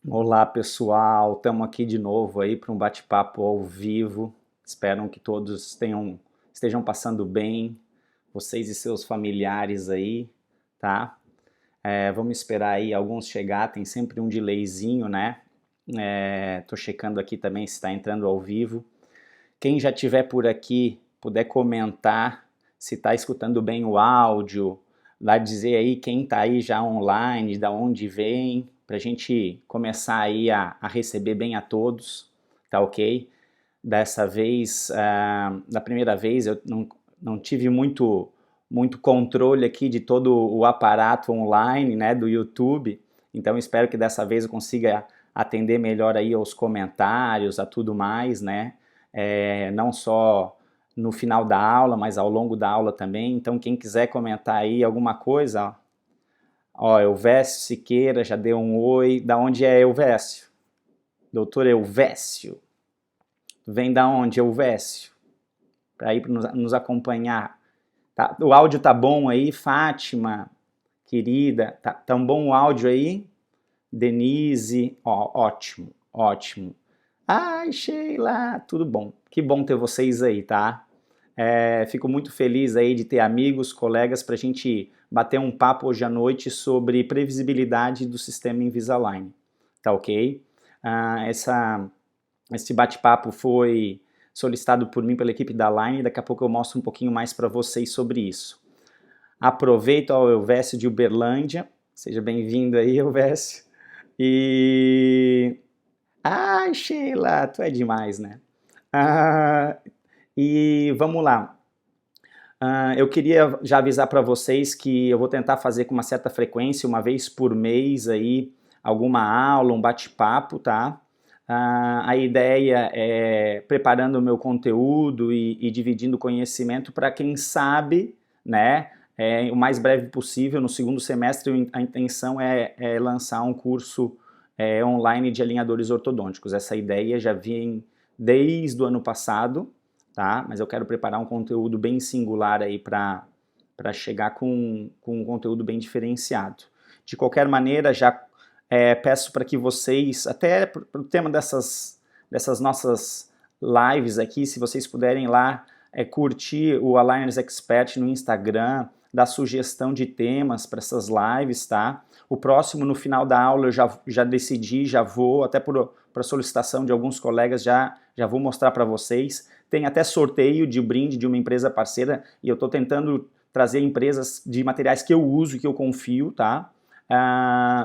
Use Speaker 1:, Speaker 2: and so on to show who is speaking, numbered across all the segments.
Speaker 1: Olá pessoal, estamos aqui de novo aí para um bate-papo ao vivo. Espero que todos estejam passando bem, vocês e seus familiares aí, tá? Vamos esperar aí alguns chegar, tem sempre um delayzinho, né? Tô checando aqui também se está entrando ao vivo. Quem já estiver por aqui, puder comentar se está escutando bem o áudio, lá dizer aí quem está aí já online, da onde vem, para a gente começar aí a receber bem a todos, tá ok? Dessa vez, da primeira vez eu não tive muito controle aqui de todo o aparato online, né, do YouTube, então espero que dessa vez eu consiga atender melhor aí aos comentários, a tudo mais, né, não só no final da aula, mas ao longo da aula também. Então quem quiser comentar aí alguma coisa, ó, Elvésio Siqueira já deu um oi. Da onde é Elvésio? Doutor Elvésio. Vem da onde, Elvésio? Para ir nos acompanhar. Tá? O áudio tá bom aí, Fátima, querida? Tá tão bom o áudio aí? Denise, ó, ótimo, ótimo. Ai, Sheila, tudo bom. Que bom ter vocês aí, tá? Fico muito feliz aí de ter amigos, colegas, para a gente bater um papo hoje à noite sobre previsibilidade do sistema Invisalign, tá ok? Esse bate-papo foi solicitado por mim pela equipe da Line, daqui a pouco eu mostro um pouquinho mais para vocês sobre isso. Aproveito ao Elvésio de Uberlândia, seja bem-vindo aí, Elvésio. Ai, Sheila, tu é demais, né? E vamos lá. Eu queria já avisar para vocês que eu vou tentar fazer com uma certa frequência, uma vez por mês aí, alguma aula, um bate-papo, tá? A ideia é preparando o meu conteúdo e dividindo conhecimento para quem sabe, né? O mais breve possível. No segundo semestre a intenção é lançar um curso online de alinhadores ortodônticos. Essa ideia já vem desde o ano passado, tá? Mas eu quero preparar um conteúdo bem singular aí para chegar com um conteúdo bem diferenciado. De qualquer maneira, já peço para que vocês, até para o tema dessas nossas lives aqui, se vocês puderem lá curtir o Aligners Expert no Instagram, dar sugestão de temas para essas lives, tá? O próximo, no final da aula, eu já decidi, já vou, até para solicitação de alguns colegas, já vou mostrar para vocês. Tem até sorteio de brinde de uma empresa parceira, e eu estou tentando trazer empresas de materiais que eu uso, que eu confio, tá?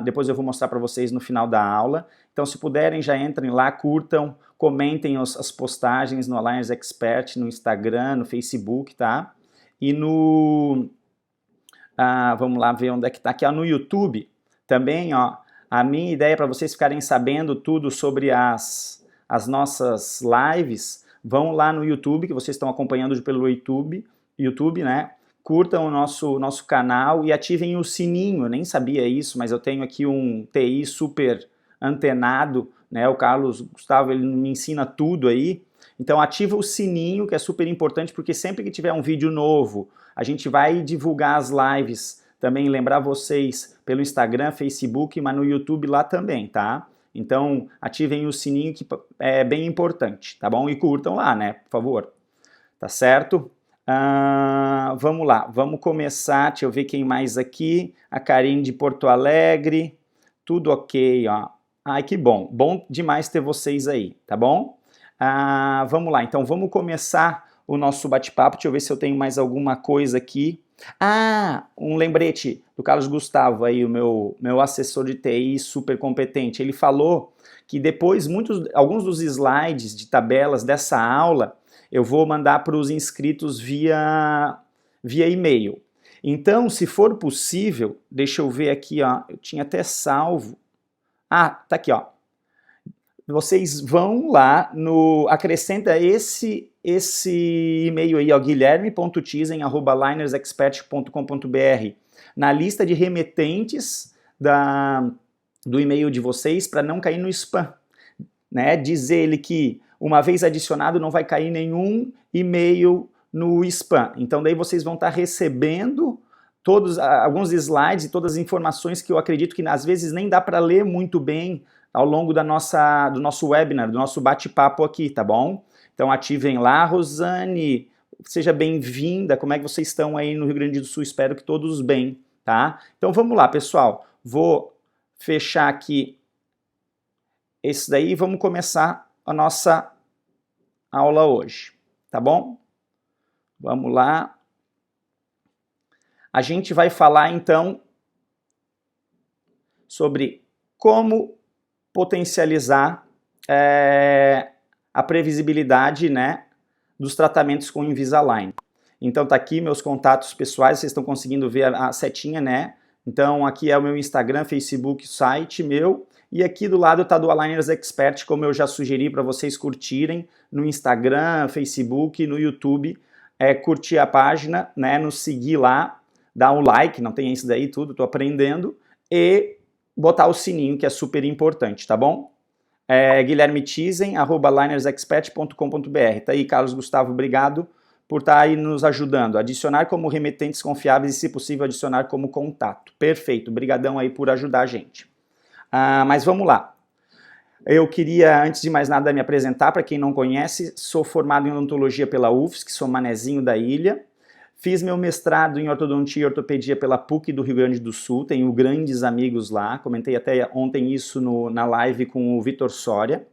Speaker 1: Depois eu vou mostrar para vocês no final da aula. Então, se puderem, já entrem lá, curtam, comentem as postagens no Aligners Expert, no Instagram, no Facebook, tá? E vamos lá ver onde é que está aqui, no YouTube também, ó. A minha ideia para vocês ficarem sabendo tudo sobre as nossas lives, vão lá no YouTube, que vocês estão acompanhando pelo YouTube, né? Curtam o nosso canal e ativem o sininho. Eu nem sabia isso, mas eu tenho aqui um TI super antenado, né? O Carlos Gustavo, ele me ensina tudo aí. Então ativa o sininho, que é super importante, porque sempre que tiver um vídeo novo, a gente vai divulgar as lives, também lembrar vocês pelo Instagram, Facebook, mas no YouTube lá também, tá? Então ativem o sininho, que é bem importante, tá bom? E curtam lá, né? Por favor. Tá certo? Vamos lá, vamos começar. Deixa eu ver quem mais aqui. A Karine de Porto Alegre. Tudo ok, ó. Ai, que bom. Bom demais ter vocês aí, tá bom? Vamos lá, então vamos começar o nosso bate-papo. Deixa eu ver se eu tenho mais alguma coisa aqui. Um lembrete do Carlos Gustavo aí, o meu assessor de TI super competente. Ele falou que depois, alguns dos slides de tabelas dessa aula, eu vou mandar para os inscritos via e-mail. Então, se for possível, deixa eu ver aqui, ó, eu tinha até salvo. Tá aqui, ó. Vocês vão lá acrescenta esse e-mail aí, ó, guilherme.tizen@linersexpert.com.br na lista de remetentes do e-mail de vocês, para não cair no spam, né? Diz ele que uma vez adicionado não vai cair nenhum e-mail no spam. Então daí vocês vão estar recebendo alguns slides e todas as informações que eu acredito que às vezes nem dá para ler muito bem ao longo do nosso webinar, do nosso bate-papo aqui, tá bom? Então ativem lá. Rosane, seja bem-vinda. Como é que vocês estão aí no Rio Grande do Sul? Espero que todos bem, tá? Então vamos lá, pessoal. Vou fechar aqui esse daí e vamos começar a nossa aula hoje, tá bom? Vamos lá. A gente vai falar então sobre como potencializar a previsibilidade, né, dos tratamentos com Invisalign. Então tá aqui meus contatos pessoais, vocês estão conseguindo ver a setinha, né? Então aqui é o meu Instagram, Facebook, site meu, e aqui do lado tá do Aligners Expert, como eu já sugeri para vocês curtirem no Instagram, Facebook, no YouTube, curtir a página, né, nos seguir lá, dar um like, não tem isso daí tudo, tô aprendendo, e botar o sininho, que é super importante, tá bom? Guilherme Tizen, @linersexpert.com.br. Tá aí, Carlos Gustavo, obrigado por estar aí nos ajudando. Adicionar como remetentes confiáveis e, se possível, adicionar como contato. Perfeito, brigadão aí por ajudar a gente. Mas vamos lá. Eu queria, antes de mais nada, me apresentar. Para quem não conhece, sou formado em odontologia pela UFSC, sou manezinho da ilha. Fiz meu mestrado em ortodontia e ortopedia pela PUC do Rio Grande do Sul, tenho grandes amigos lá, comentei até ontem isso na live com o Vitor Soria.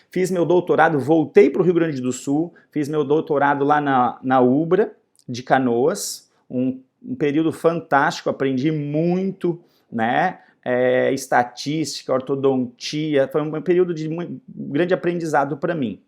Speaker 1: Fiz meu doutorado, voltei para o Rio Grande do Sul, fiz meu doutorado lá na UBRA, de Canoas, um período fantástico, aprendi muito, né? Estatística, ortodontia, foi um período de grande aprendizado para mim.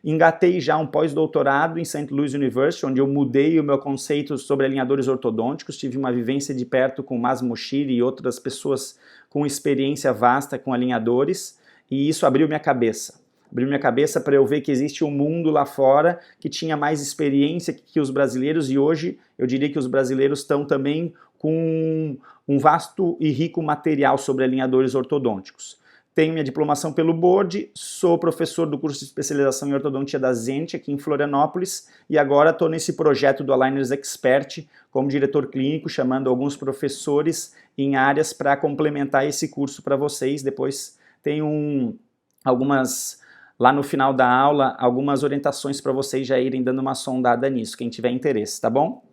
Speaker 1: Engatei já um pós-doutorado em St. Louis University, onde eu mudei o meu conceito sobre alinhadores ortodônticos, tive uma vivência de perto com Mas Moshiri e outras pessoas com experiência vasta com alinhadores, e isso abriu minha cabeça. Abriu minha cabeça para eu ver que existe um mundo lá fora que tinha mais experiência que os brasileiros, e hoje eu diria que os brasileiros estão também com um vasto e rico material sobre alinhadores ortodônticos. Tenho minha diplomação pelo board, sou professor do curso de especialização em ortodontia da Zente, aqui em Florianópolis, e agora estou nesse projeto do Aligners Expert, como diretor clínico, chamando alguns professores em áreas para complementar esse curso para vocês. Depois tem lá no final da aula, algumas orientações para vocês já irem dando uma sondada nisso, quem tiver interesse, tá bom?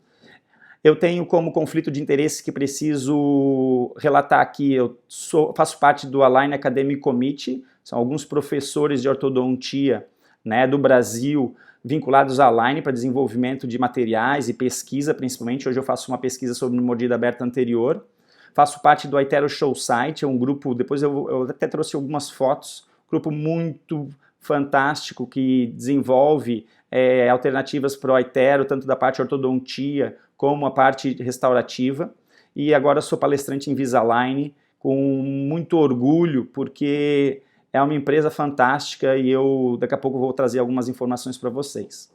Speaker 1: Eu tenho como conflito de interesse que preciso relatar aqui, faço parte do Align Academic Committee, são alguns professores de ortodontia, né, do Brasil, vinculados à Align para desenvolvimento de materiais e pesquisa, principalmente. Hoje eu faço uma pesquisa sobre mordida aberta anterior. Faço parte do iTero Show Site, é um grupo, depois eu até trouxe algumas fotos, grupo muito fantástico que desenvolve alternativas para o iTero, tanto da parte ortodontia como a parte restaurativa, e agora sou palestrante em Invisalign com muito orgulho, porque é uma empresa fantástica e eu daqui a pouco vou trazer algumas informações para vocês.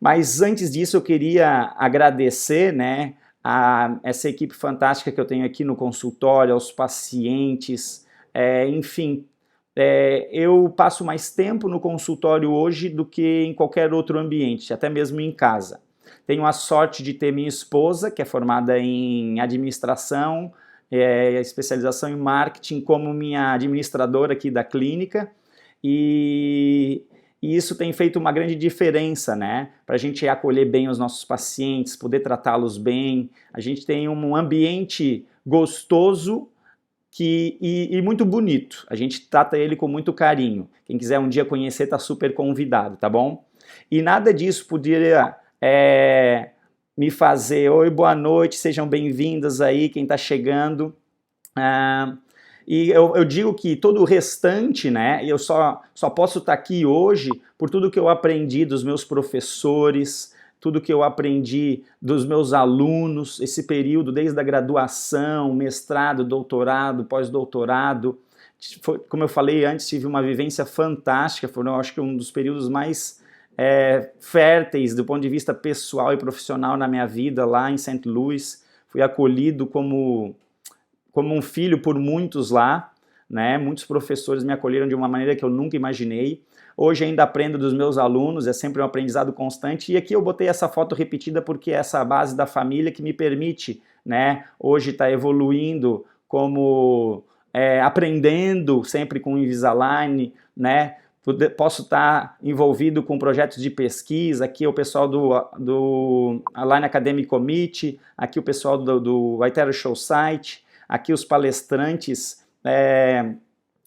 Speaker 1: Mas antes disso eu queria agradecer, né, a essa equipe fantástica que eu tenho aqui no consultório, aos pacientes, enfim, eu passo mais tempo no consultório hoje do que em qualquer outro ambiente, até mesmo em casa. Tenho a sorte de ter minha esposa, que é formada em administração, especialização em marketing, como minha administradora aqui da clínica, e isso tem feito uma grande diferença, né? Para a gente acolher bem os nossos pacientes, poder tratá-los bem. A gente tem um ambiente gostoso e muito bonito. A gente trata ele com muito carinho. Quem quiser um dia conhecer está super convidado, tá bom? E nada disso poderia me fazer, oi, boa noite, sejam bem-vindas aí, quem está chegando. E eu digo que todo o restante, né, eu só posso estar aqui hoje por tudo que eu aprendi dos meus professores, tudo que eu aprendi dos meus alunos, esse período desde a graduação, mestrado, doutorado, pós-doutorado. Como eu falei antes, tive uma vivência fantástica, foi, eu acho que um dos períodos mais férteis do ponto de vista pessoal e profissional na minha vida lá em St. Louis. Fui acolhido como um filho por muitos lá, né? Muitos professores me acolheram de uma maneira que eu nunca imaginei. Hoje ainda aprendo dos meus alunos, é sempre um aprendizado constante, e aqui eu botei essa foto repetida porque é essa base da família que me permite, né, hoje estar evoluindo como aprendendo sempre com o Invisalign, né? Posso estar envolvido com projetos de pesquisa, aqui é o pessoal do Align Academic Committee, aqui o pessoal do Itero Show Site, aqui os palestrantes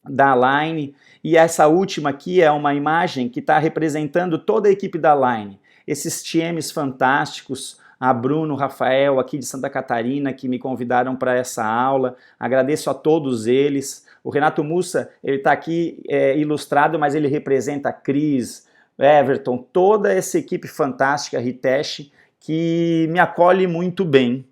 Speaker 1: da Align, e essa última aqui é uma imagem que está representando toda a equipe da Align, esses TMs fantásticos, a Bruno, Rafael, aqui de Santa Catarina, que me convidaram para essa aula, agradeço a todos eles. O Renato Mussa, ele está aqui ilustrado, mas ele representa a Cris, Everton, toda essa equipe fantástica, Ritesh, que me acolhe muito bem,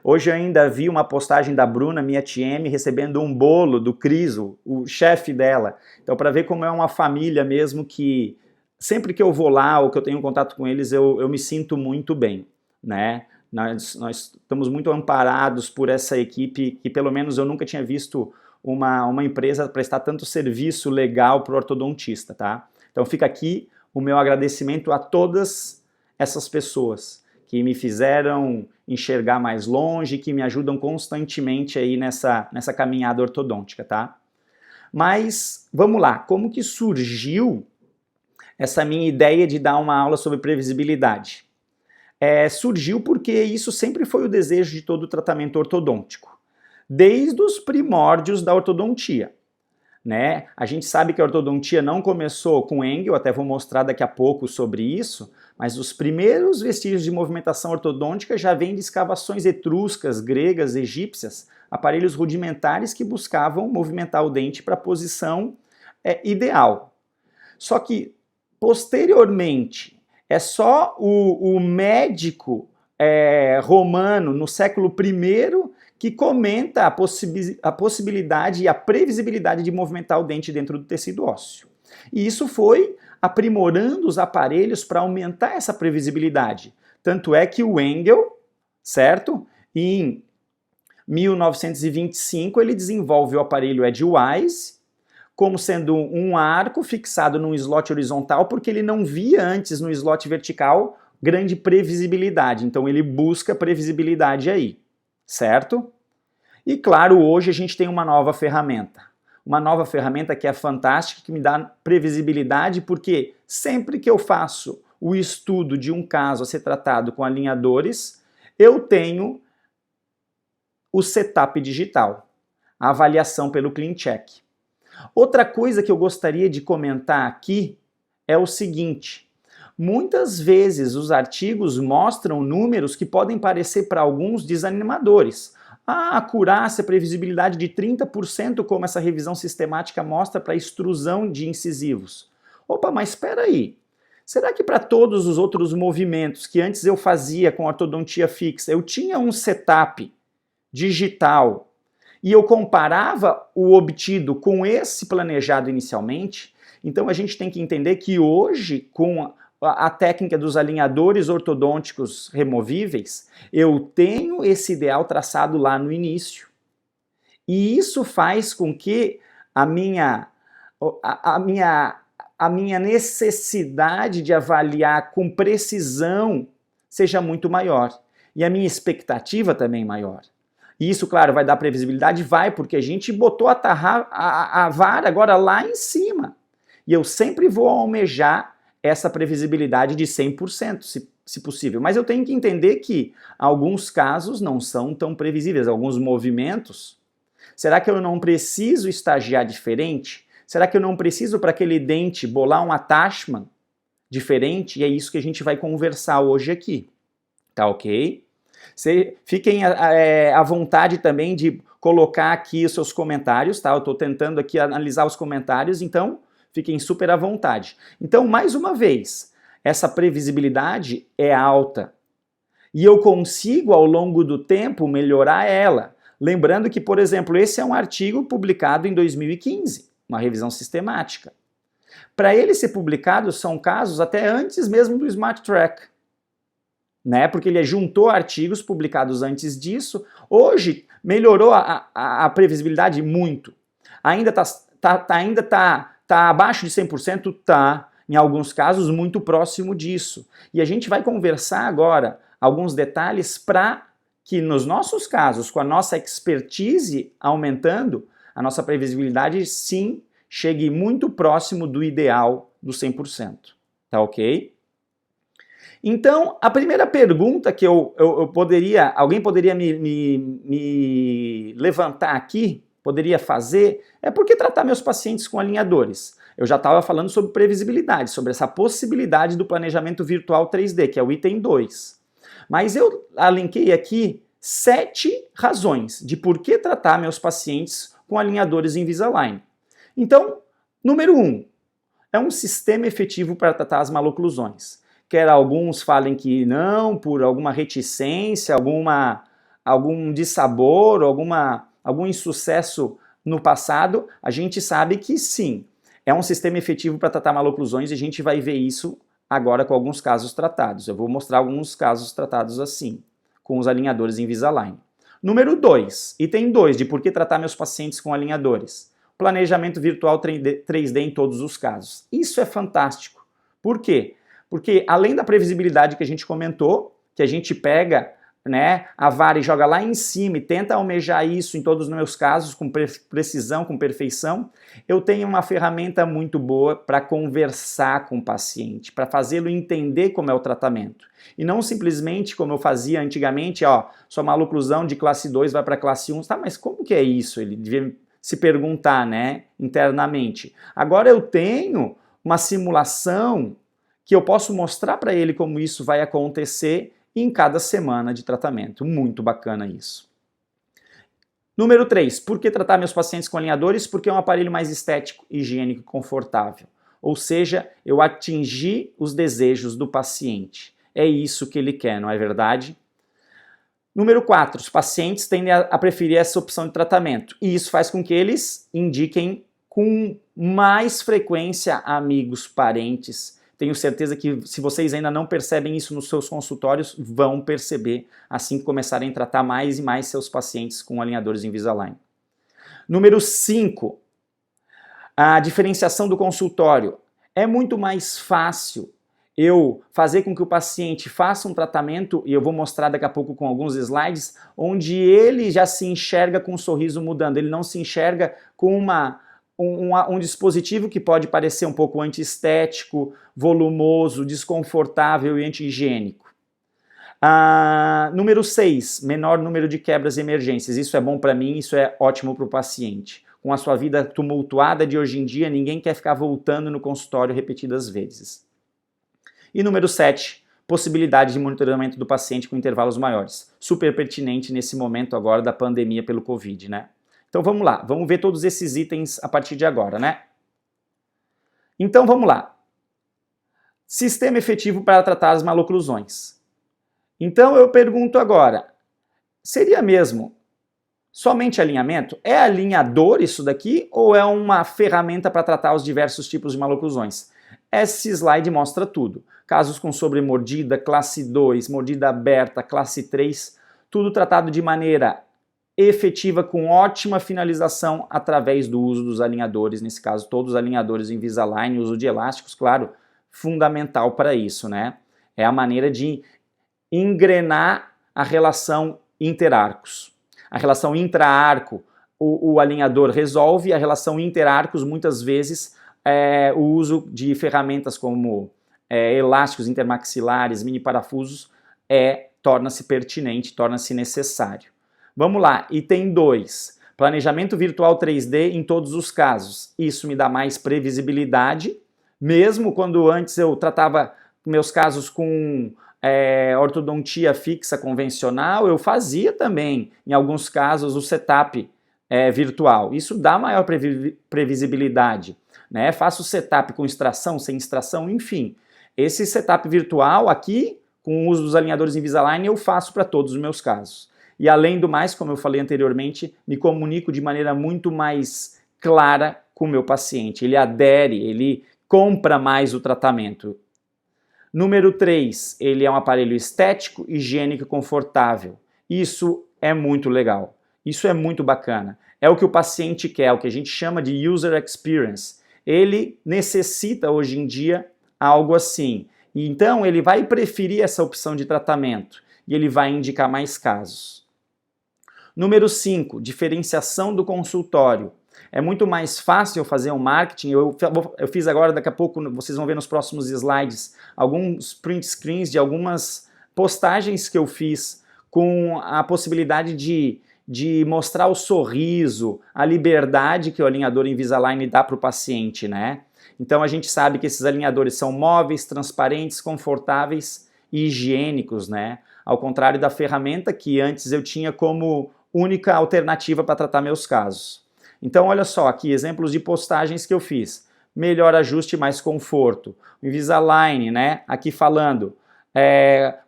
Speaker 1: Hoje eu ainda vi uma postagem da Bruna, minha TM, recebendo um bolo do Cris, o chefe dela. Então, para ver como é uma família mesmo que, sempre que eu vou lá ou que eu tenho contato com eles, eu me sinto muito bem, né? Nós estamos muito amparados por essa equipe que pelo menos eu nunca tinha visto uma empresa prestar tanto serviço legal para o ortodontista, tá? Então fica aqui o meu agradecimento a todas essas pessoas que me fizeram enxergar mais longe, que me ajudam constantemente aí nessa caminhada ortodôntica, tá? Mas vamos lá, como que surgiu essa minha ideia de dar uma aula sobre previsibilidade? Surgiu porque isso sempre foi o desejo de todo o tratamento ortodôntico, desde os primórdios da ortodontia, né? A gente sabe que a ortodontia não começou com Engel, até vou mostrar daqui a pouco sobre isso, mas os primeiros vestígios de movimentação ortodôntica já vêm de escavações etruscas, gregas, egípcias, aparelhos rudimentares que buscavam movimentar o dente para a posição ideal. Só que, posteriormente, é só o médico romano, no século I, que comenta a possibilidade e a previsibilidade de movimentar o dente dentro do tecido ósseo. E isso foi aprimorando os aparelhos para aumentar essa previsibilidade. Tanto é que o Engel, certo? Em 1925, ele desenvolve o aparelho Edgewise, como sendo um arco fixado num slot horizontal, porque ele não via antes no slot vertical grande previsibilidade. Então ele busca previsibilidade aí, certo? E claro, hoje a gente tem uma nova ferramenta. Uma nova ferramenta que é fantástica, que me dá previsibilidade, porque sempre que eu faço o estudo de um caso a ser tratado com alinhadores, eu tenho o setup digital, a avaliação pelo CleanCheck. Outra coisa que eu gostaria de comentar aqui é o seguinte: muitas vezes os artigos mostram números que podem parecer para alguns desanimadores. A acurácia, a previsibilidade de 30%, como essa revisão sistemática mostra para a extrusão de incisivos. Opa, mas espera aí. Será que para todos os outros movimentos que antes eu fazia com ortodontia fixa, eu tinha um setup digital e eu comparava o obtido com esse planejado inicialmente? Então a gente tem que entender que hoje, com a técnica dos alinhadores ortodônticos removíveis, eu tenho esse ideal traçado lá no início. E isso faz com que a minha necessidade de avaliar com precisão seja muito maior. E a minha expectativa também maior. E isso, claro, vai dar previsibilidade? Vai, porque a gente botou a vara agora lá em cima. E eu sempre vou almejar essa previsibilidade de 100%, se possível. Mas eu tenho que entender que alguns casos não são tão previsíveis, alguns movimentos. Será que eu não preciso estagiar diferente? Será que eu não preciso, para aquele dente, bolar um attachment diferente? E é isso que a gente vai conversar hoje aqui. Tá ok? Fiquem à vontade também de colocar aqui os seus comentários, tá? Eu estou tentando aqui analisar os comentários, então fiquem super à vontade. Então, mais uma vez, essa previsibilidade é alta. E eu consigo, ao longo do tempo, melhorar ela. Lembrando que, por exemplo, esse é um artigo publicado em 2015, uma revisão sistemática. Para ele ser publicado, são casos até antes mesmo do Smart Track, né? Porque ele juntou artigos publicados antes disso. Hoje, melhorou a previsibilidade muito. Ainda está abaixo de 100%? Está. Em alguns casos, muito próximo disso. E a gente vai conversar agora alguns detalhes para que nos nossos casos, com a nossa expertise aumentando, a nossa previsibilidade sim chegue muito próximo do ideal do 100%. Tá ok? Então, a primeira pergunta que alguém poderia me levantar aqui, poderia fazer, é por que tratar meus pacientes com alinhadores? Eu já estava falando sobre previsibilidade, sobre essa possibilidade do planejamento virtual 3D, que é o item 2. Mas eu alinquei aqui 7 razões de por que tratar meus pacientes com alinhadores Invisalign. Então, número 1, é um sistema efetivo para tratar as maloclusões. Quer alguns falem que não, por alguma reticência, algum dissabor, algum insucesso no passado, a gente sabe que sim, é um sistema efetivo para tratar maloclusões e a gente vai ver isso agora com alguns casos tratados. Eu vou mostrar alguns casos tratados assim, com os alinhadores Invisalign. Número 2, item 2, de por que tratar meus pacientes com alinhadores. Planejamento virtual 3D em todos os casos. Isso é fantástico. Por quê? Porque além da previsibilidade que a gente comentou, que a gente pega, né, a vara e joga lá em cima e tenta almejar isso em todos os meus casos com precisão, com perfeição, eu tenho uma ferramenta muito boa para conversar com o paciente, para fazê-lo entender como é o tratamento. E não simplesmente como eu fazia antigamente, ó, sua maloclusão de classe 2 vai para classe 1, tá, mas como que é isso? Ele devia se perguntar, né, internamente. Agora eu tenho uma simulação que eu posso mostrar para ele como isso vai acontecer em cada semana de tratamento. Muito bacana isso. Número 3, por que tratar meus pacientes com alinhadores? Porque é um aparelho mais estético, higiênico e confortável. Ou seja, eu atingi os desejos do paciente. É isso que ele quer, não é verdade? Número 4, os pacientes tendem a preferir essa opção de tratamento. E isso faz com que eles indiquem com mais frequência a amigos, parentes. Tenho certeza que se vocês ainda não percebem isso nos seus consultórios, vão perceber assim que começarem a tratar mais e mais seus pacientes com alinhadores Invisalign. Número 5, a diferenciação do consultório. É muito mais fácil eu fazer com que o paciente faça um tratamento, e eu vou mostrar daqui a pouco com alguns slides, onde ele já se enxerga com um sorriso mudando, ele não se enxerga com um dispositivo que pode parecer um pouco antiestético, volumoso, desconfortável e anti-higiênico. Número 6, menor número de quebras e emergências. Isso é bom para mim, isso é ótimo para o paciente. Com a sua vida tumultuada de hoje em dia, ninguém quer ficar voltando no consultório repetidas vezes. E número 7, possibilidade de monitoramento do paciente com intervalos maiores. Super pertinente nesse momento agora da pandemia pelo Covid, né? Então vamos lá, vamos ver todos esses itens a partir de agora, né? Então vamos lá. Sistema efetivo para tratar as maloclusões. Então eu pergunto agora, seria mesmo somente alinhamento? É alinhador isso daqui ou é uma ferramenta para tratar os diversos tipos de maloclusões? Esse slide mostra tudo. Casos com sobremordida, classe 2, mordida aberta, classe 3, tudo tratado de maneira efetiva, com ótima finalização através do uso dos alinhadores, nesse caso todos os alinhadores Invisalign, uso de elásticos, claro, fundamental para isso, né? É a maneira de engrenar a relação interarcos. A relação intra-arco o alinhador resolve, a relação interarcos muitas vezes o uso de ferramentas como elásticos intermaxilares, mini parafusos torna-se pertinente, torna-se necessário. Vamos lá, item 2, planejamento virtual 3D em todos os casos. Isso me dá mais previsibilidade, mesmo quando antes eu tratava meus casos com ortodontia fixa convencional, eu fazia também, em alguns casos, o setup virtual. Isso dá maior previsibilidade, né? Faço o setup com extração, sem extração, enfim. Esse setup virtual aqui, com o uso dos alinhadores Invisalign, eu faço para todos os meus casos. E além do mais, como eu falei anteriormente, me comunico de maneira muito mais clara com o meu paciente. Ele adere, ele compra mais o tratamento. Número 3, ele é um aparelho estético, higiênico e confortável. Isso é muito legal. Isso é muito bacana. É o que o paciente quer, o que a gente chama de user experience. Ele necessita hoje em dia algo assim. Então ele vai preferir essa opção de tratamento. e ele vai indicar mais casos. Número 5, diferenciação do consultório. É muito mais fácil eu fazer um marketing, eu fiz agora, daqui a pouco, vocês vão ver nos próximos slides, alguns print screens de algumas postagens que eu fiz com a possibilidade de mostrar o sorriso, a liberdade que o alinhador Invisalign dá para o paciente, né? Então a gente sabe que esses alinhadores são móveis, transparentes, confortáveis e higiênicos, né? Ao contrário da ferramenta que antes eu tinha como única alternativa para tratar meus casos. Então olha só aqui, exemplos de postagens que eu fiz. Melhor ajuste, mais conforto. O Invisalign, né? Aqui falando,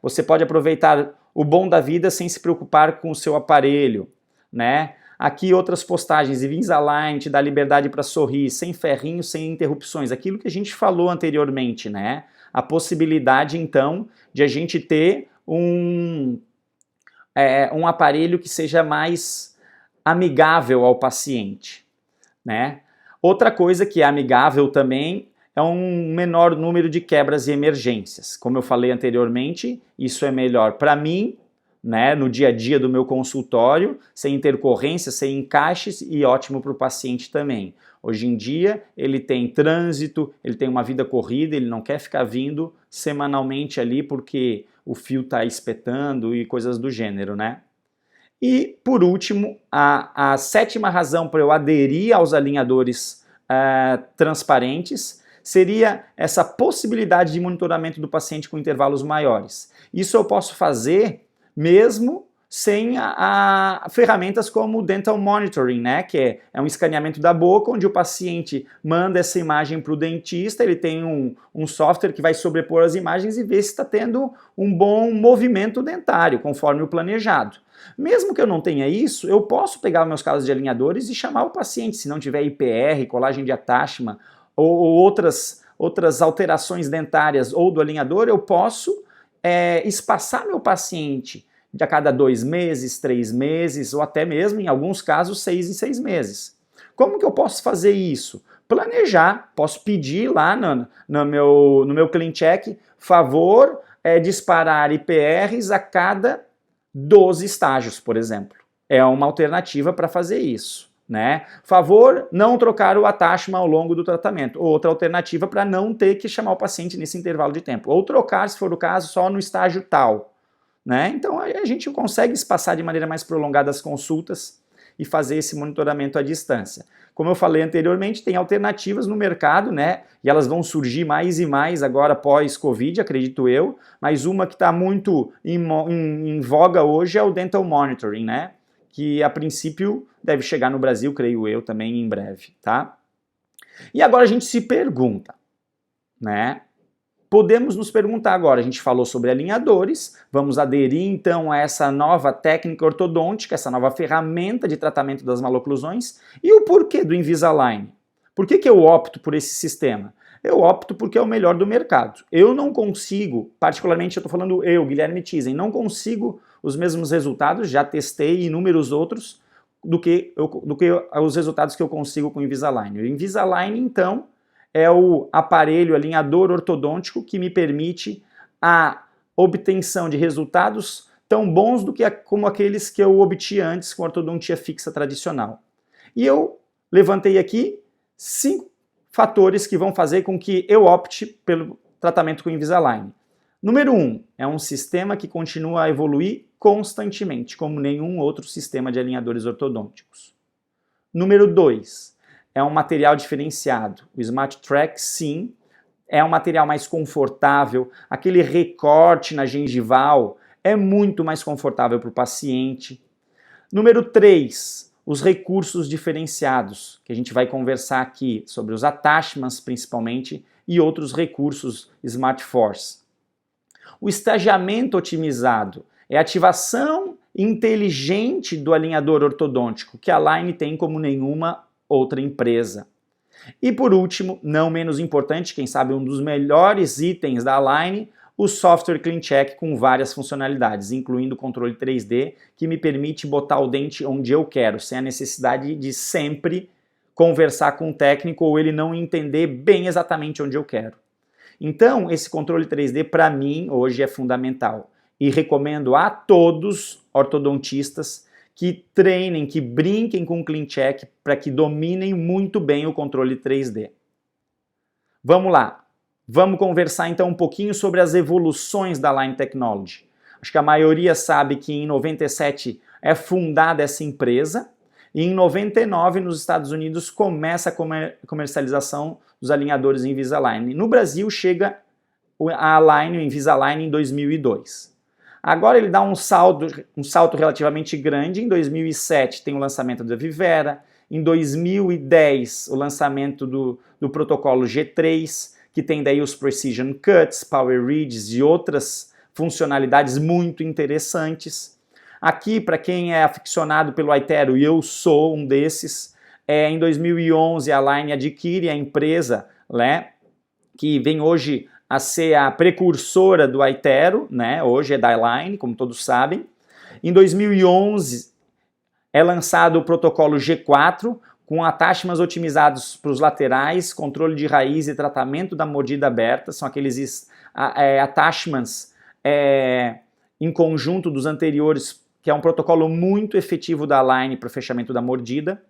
Speaker 1: você pode aproveitar o bom da vida sem se preocupar com o seu aparelho, né? Aqui outras postagens, Invisalign te dá liberdade para sorrir, sem ferrinhos, sem interrupções, aquilo que a gente falou anteriormente, né? A possibilidade, então, de a gente ter um aparelho que seja mais amigável ao paciente, né? Outra coisa que é amigável também é um menor número de quebras e emergências. Como eu falei anteriormente, isso é melhor para mim, né, no dia a dia do meu consultório, sem intercorrências, sem encaixes e ótimo para o paciente também. Hoje em dia ele tem trânsito, ele tem uma vida corrida, ele não quer ficar vindo semanalmente ali porque o fio está espetando e coisas do gênero, né? E, por último, a 7ª razão para eu aderir aos alinhadores transparentes seria essa possibilidade de monitoramento do paciente com intervalos maiores. Isso eu posso fazer mesmo sem ferramentas como o Dental Monitoring, né? Que é um escaneamento da boca, onde o paciente manda essa imagem para o dentista, ele tem um software que vai sobrepor as imagens e ver se está tendo um bom movimento dentário, conforme o planejado. Mesmo que eu não tenha isso, eu posso pegar meus casos de alinhadores e chamar o paciente, se não tiver IPR, colagem de atáchima ou outras alterações dentárias ou do alinhador, eu posso espaçar meu paciente de a cada 2 meses, 3 meses, ou até mesmo, em alguns casos, 6 em 6 meses. Como que eu posso fazer isso? Planejar, posso pedir lá no meu CleanCheck, favor disparar IPRs a cada 12 estágios, por exemplo. É uma alternativa para fazer isso, né? Favor não trocar o attachment ao longo do tratamento. Outra alternativa para não ter que chamar o paciente nesse intervalo de tempo. Ou trocar, se for o caso, só no estágio tal. Né? Então a gente consegue espaçar de maneira mais prolongada as consultas e fazer esse monitoramento à distância. Como eu falei anteriormente, tem alternativas no mercado, né? E elas vão surgir mais e mais agora pós-Covid, acredito eu, mas uma que está muito em voga hoje é o Dental Monitoring, né? Que a princípio deve chegar no Brasil, creio eu, também em breve, tá? E agora a gente se pergunta, né? Podemos nos perguntar agora, a gente falou sobre alinhadores, vamos aderir então a essa nova técnica ortodôntica, essa nova ferramenta de tratamento das maloclusões, e o porquê do Invisalign? Por que eu opto por esse sistema? Eu opto porque é o melhor do mercado. Eu não consigo, particularmente eu estou falando eu, Guilherme Tizen, não consigo os mesmos resultados, já testei inúmeros outros, do que os resultados que eu consigo com o Invisalign. O Invisalign, então, é o aparelho alinhador ortodôntico que me permite a obtenção de resultados tão bons como aqueles que eu obtinha antes com a ortodontia fixa tradicional. E eu levantei aqui 5 fatores que vão fazer com que eu opte pelo tratamento com Invisalign. Número 1, é um sistema que continua a evoluir constantemente, como nenhum outro sistema de alinhadores ortodônticos. Número 2, é um material diferenciado. O Smart Track, sim, é um material mais confortável. Aquele recorte na gengival é muito mais confortável para o paciente. Número 3, os recursos diferenciados, que a gente vai conversar aqui sobre os attachments principalmente e outros recursos Smart Force. O estagiamento otimizado é a ativação inteligente do alinhador ortodôntico, que a Align tem como nenhuma outra empresa. E por último, não menos importante, quem sabe um dos melhores itens da Align, o software CleanCheck com várias funcionalidades, incluindo o controle 3D, que me permite botar o dente onde eu quero, sem a necessidade de sempre conversar com o técnico ou ele não entender bem exatamente onde eu quero. Então, esse controle 3D para mim hoje é fundamental. e recomendo a todos ortodontistas que treinem, que brinquem com o CleanCheck para que dominem muito bem o controle 3D. Vamos lá, vamos conversar então um pouquinho sobre as evoluções da Align Technology. Acho que a maioria sabe que em 97 é fundada essa empresa e em 99 nos Estados Unidos começa a comercialização dos alinhadores Invisalign. No Brasil chega a Align, o Invisalign em 2002. Agora ele dá um salto relativamente grande. Em 2007 tem o lançamento da Vivera, em 2010 o lançamento do protocolo G3, que tem daí os Precision Cuts, Power Ridges e outras funcionalidades muito interessantes. Aqui, para quem é aficionado pelo iTero, e eu sou um desses, em 2011 a Align adquire a empresa, né, que vem hoje a ser a precursora do iTero, né? Hoje é da Align, como todos sabem. Em 2011 é lançado o protocolo G4, com attachments otimizados para os laterais, controle de raiz e tratamento da mordida aberta. São aqueles attachments em conjunto dos anteriores, que é um protocolo muito efetivo da Align para o fechamento da mordida.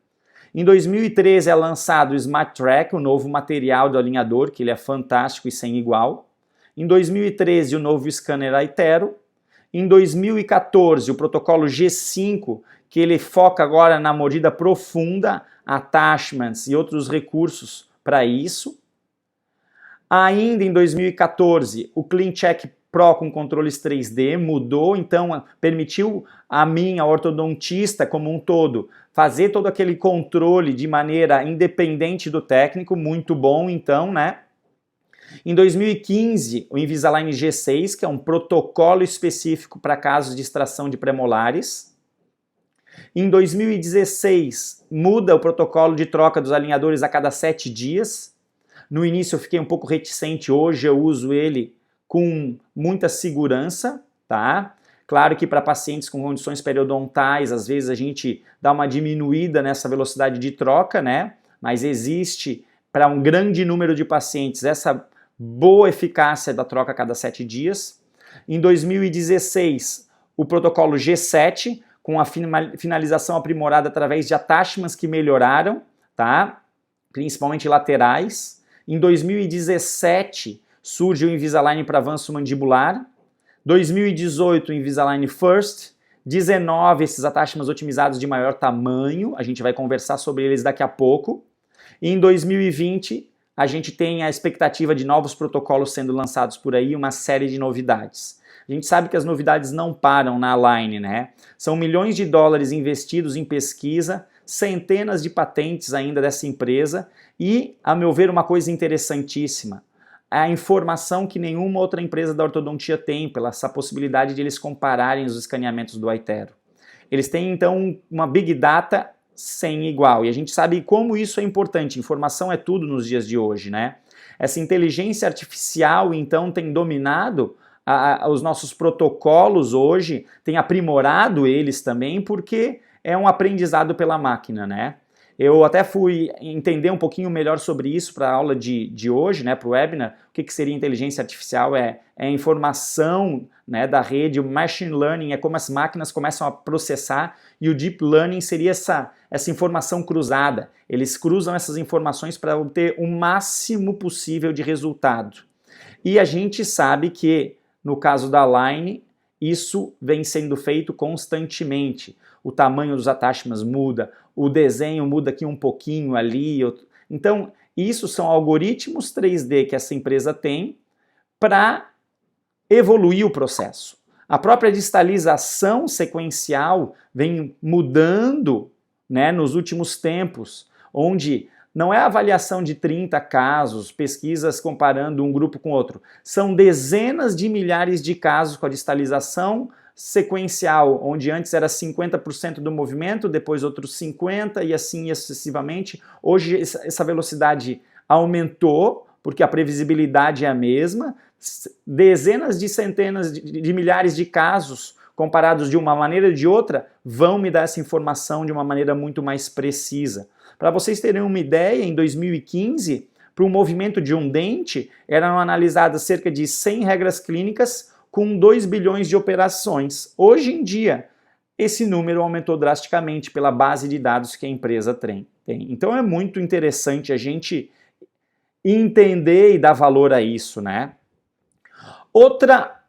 Speaker 1: Em 2013 é lançado o Smart Track, o novo material do alinhador, que ele é fantástico e sem igual. Em 2013 o novo scanner iTero. Em 2014 o protocolo G5, que ele foca agora na mordida profunda, attachments e outros recursos para isso. Ainda em 2014 o CleanCheck Pro com controles 3D mudou, então permitiu a mim, a ortodontista como um todo, fazer todo aquele controle de maneira independente do técnico, muito bom então, né? Em 2015, o Invisalign G6, que é um protocolo específico para casos de extração de premolares. Em 2016, muda o protocolo de troca dos alinhadores a cada 7 dias. No início eu fiquei um pouco reticente, hoje eu uso ele com muita segurança, tá? Claro que para pacientes com condições periodontais, às vezes a gente dá uma diminuída nessa velocidade de troca, né? Mas existe para um grande número de pacientes essa boa eficácia da troca a cada 7 dias. Em 2016, o protocolo G7, com a finalização aprimorada através de attachments que melhoraram, tá? Principalmente laterais. Em 2017, surge o Invisalign para avanço mandibular. 2018, o Invisalign First. 19, esses attachments otimizados de maior tamanho. A gente vai conversar sobre eles daqui a pouco. E em 2020, a gente tem a expectativa de novos protocolos sendo lançados por aí, uma série de novidades. A gente sabe que as novidades não param na Align, né? São milhões de dólares investidos em pesquisa, centenas de patentes ainda dessa empresa e, a meu ver, uma coisa interessantíssima, a informação que nenhuma outra empresa da ortodontia tem, pela essa possibilidade de eles compararem os escaneamentos do iTero. Eles têm, então, uma Big Data sem igual, e a gente sabe como isso é importante, informação é tudo nos dias de hoje, né? Essa inteligência artificial, então, tem dominado os nossos protocolos hoje, tem aprimorado eles também, porque é um aprendizado pela máquina, né? Eu até fui entender um pouquinho melhor sobre isso para a aula de hoje, né, para o webinar. O que seria inteligência artificial? É a informação, né, da rede, o machine learning é como as máquinas começam a processar, e o deep learning seria essa informação cruzada. Eles cruzam essas informações para obter o máximo possível de resultado. E a gente sabe que, no caso da Align, isso vem sendo feito constantemente. O tamanho dos attachments muda, o desenho muda aqui um pouquinho ali. Então, isso são algoritmos 3D que essa empresa tem para evoluir o processo. A própria distalização sequencial vem mudando, né, nos últimos tempos, onde não é avaliação de 30 casos, pesquisas comparando um grupo com outro. São dezenas de milhares de casos com a distalização sequencial, onde antes era 50% do movimento, depois outros 50% e assim sucessivamente. Hoje essa velocidade aumentou, porque a previsibilidade é a mesma. Dezenas de centenas de milhares de casos comparados de uma maneira ou de outra vão me dar essa informação de uma maneira muito mais precisa. Para vocês terem uma ideia, em 2015, para o movimento de um dente, eram analisadas cerca de 100 regras clínicas com 2 bilhões de operações. Hoje em dia, esse número aumentou drasticamente pela base de dados que a empresa tem. Então é muito interessante a gente entender e dar valor a isso, né? Outra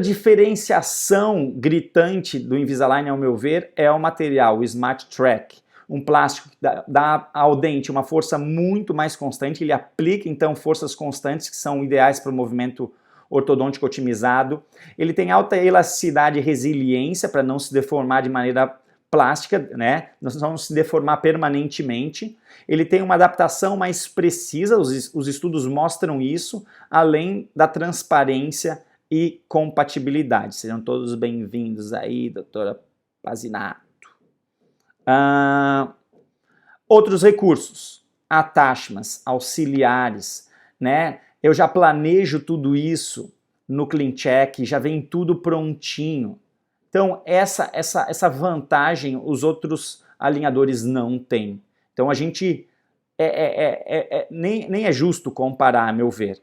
Speaker 1: diferenciação gritante do Invisalign, ao meu ver, é o material, o Smart Track. Um plástico que dá ao dente uma força muito mais constante, ele aplica então forças constantes que são ideais para o movimento ortodôntico otimizado. Ele tem alta elasticidade e resiliência para não se deformar de maneira plástica, né? Não se deformar permanentemente. Ele tem uma adaptação mais precisa, os estudos mostram isso, além da transparência e compatibilidade. Sejam todos bem-vindos aí, doutora Pazinato. Outros recursos, attachments, auxiliares, né? Eu já planejo tudo isso no CleanCheck, já vem tudo prontinho. Então, essa vantagem os outros alinhadores não têm. Então, a gente nem é justo comparar, a meu ver.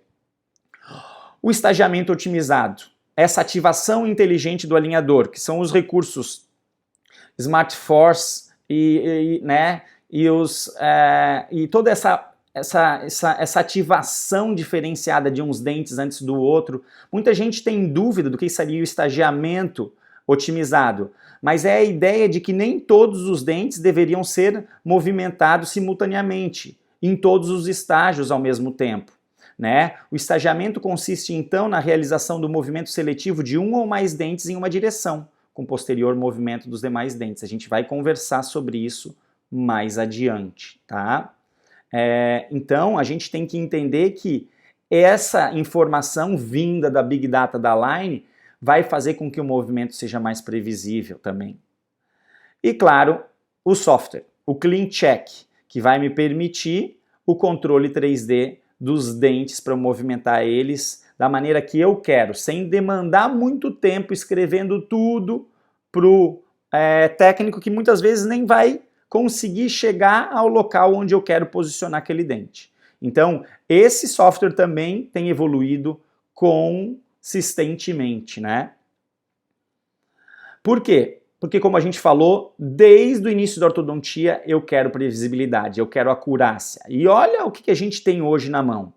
Speaker 1: O estagiamento otimizado, essa ativação inteligente do alinhador, que são os recursos Smart Force e toda essa ativação diferenciada de uns dentes antes do outro. Muita gente tem dúvida do que seria o estagiamento otimizado, mas é a ideia de que nem todos os dentes deveriam ser movimentados simultaneamente, em todos os estágios ao mesmo tempo. Né? O estagiamento consiste então na realização do movimento seletivo de um ou mais dentes em uma direção, com posterior movimento dos demais dentes. A gente vai conversar sobre isso mais adiante, tá? Então, a gente tem que entender que essa informação vinda da Big Data da Align vai fazer com que o movimento seja mais previsível também. E, claro, o software, o CleanCheck, que vai me permitir o controle 3D dos dentes para movimentar eles da maneira que eu quero, sem demandar muito tempo escrevendo tudo para o técnico que muitas vezes nem vai conseguir chegar ao local onde eu quero posicionar aquele dente. Então, esse software também tem evoluído consistentemente, né? Por quê? Porque, como a gente falou, desde o início da ortodontia eu quero previsibilidade, eu quero acurácia. E olha o que a gente tem hoje na mão.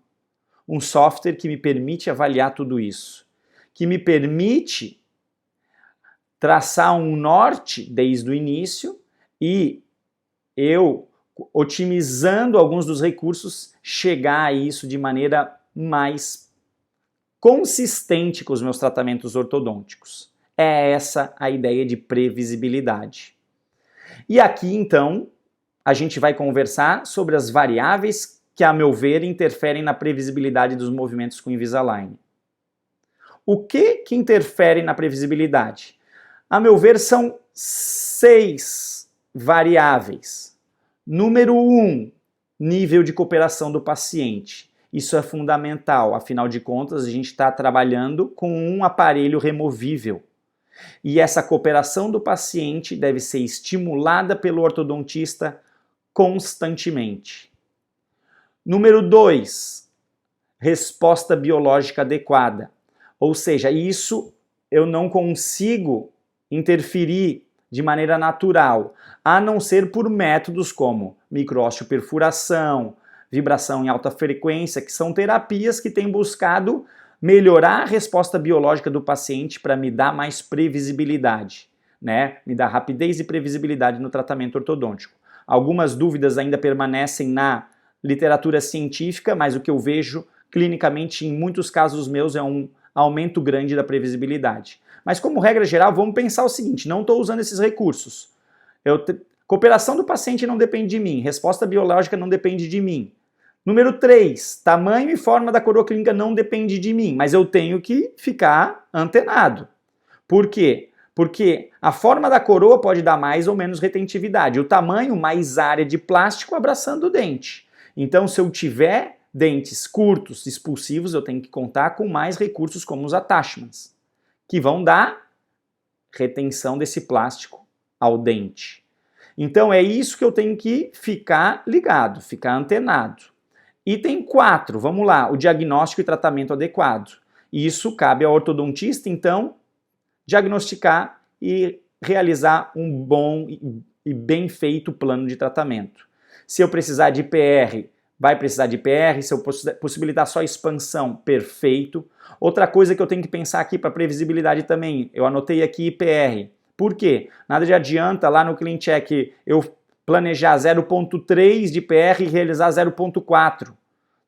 Speaker 1: Um software que me permite avaliar tudo isso, que me permite traçar um norte desde o início e eu, otimizando alguns dos recursos, chegar a isso de maneira mais consistente com os meus tratamentos ortodônticos. É essa a ideia de previsibilidade. E aqui, então, a gente vai conversar sobre as variáveis que, a meu ver, interferem na previsibilidade dos movimentos com Invisalign. O que interfere na previsibilidade? A meu ver, são 6 variáveis. Número 1, nível de cooperação do paciente. Isso é fundamental, afinal de contas, a gente está trabalhando com um aparelho removível. E essa cooperação do paciente deve ser estimulada pelo ortodontista constantemente. Número 2, resposta biológica adequada. Ou seja, isso eu não consigo interferir de maneira natural, a não ser por métodos como microósteo-perfuração, vibração em alta frequência, que são terapias que têm buscado melhorar a resposta biológica do paciente para me dar mais previsibilidade, né? Me dar rapidez e previsibilidade no tratamento ortodôntico. Algumas dúvidas ainda permanecem na literatura científica, mas o que eu vejo clinicamente em muitos casos meus é um aumento grande da previsibilidade. Mas como regra geral, vamos pensar o seguinte, não estou usando esses recursos. Cooperação do paciente não depende de mim, resposta biológica não depende de mim. Número 3, tamanho e forma da coroa clínica não depende de mim, mas eu tenho que ficar antenado. Por quê? Porque a forma da coroa pode dar mais ou menos retentividade, o tamanho mais área de plástico abraçando o dente. Então, se eu tiver dentes curtos, expulsivos, eu tenho que contar com mais recursos como os attachments, que vão dar retenção desse plástico ao dente. Então, é isso que eu tenho que ficar ligado, ficar antenado. Item 4, vamos lá, o diagnóstico e tratamento adequado. Isso cabe ao ortodontista, então, diagnosticar e realizar um bom e bem feito plano de tratamento. Se eu precisar de IPR, vai precisar de IPR. Se eu possibilitar só expansão, perfeito. Outra coisa que eu tenho que pensar aqui para previsibilidade também, eu anotei aqui IPR. Por quê? Nada de adianta lá no CleanCheck eu planejar 0,3 de IPR e realizar 0,4.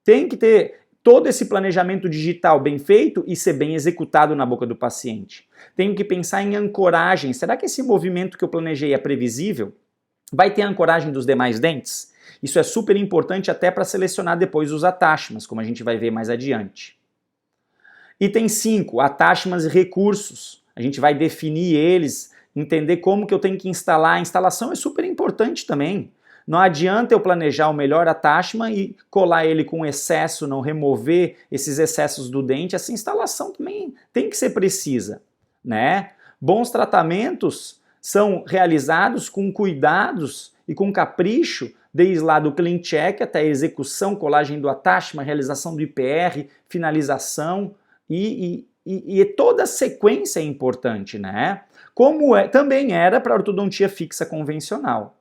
Speaker 1: Tem que ter todo esse planejamento digital bem feito e ser bem executado na boca do paciente. Tenho que pensar em ancoragem. Será que esse movimento que eu planejei é previsível? Vai ter a ancoragem dos demais dentes? Isso é super importante até para selecionar depois os attachments, como a gente vai ver mais adiante. Item 5, attachments e recursos. A gente vai definir eles, entender como que eu tenho que instalar. A instalação é super importante também. Não adianta eu planejar o melhor attachment e colar ele com excesso, não remover esses excessos do dente. Essa instalação também tem que ser precisa, né? Bons tratamentos são realizados com cuidados e com capricho, desde lá do CleanCheck até a execução, colagem do attachment, realização do IPR, finalização e toda a sequência é importante, né? Como também era para a ortodontia fixa convencional.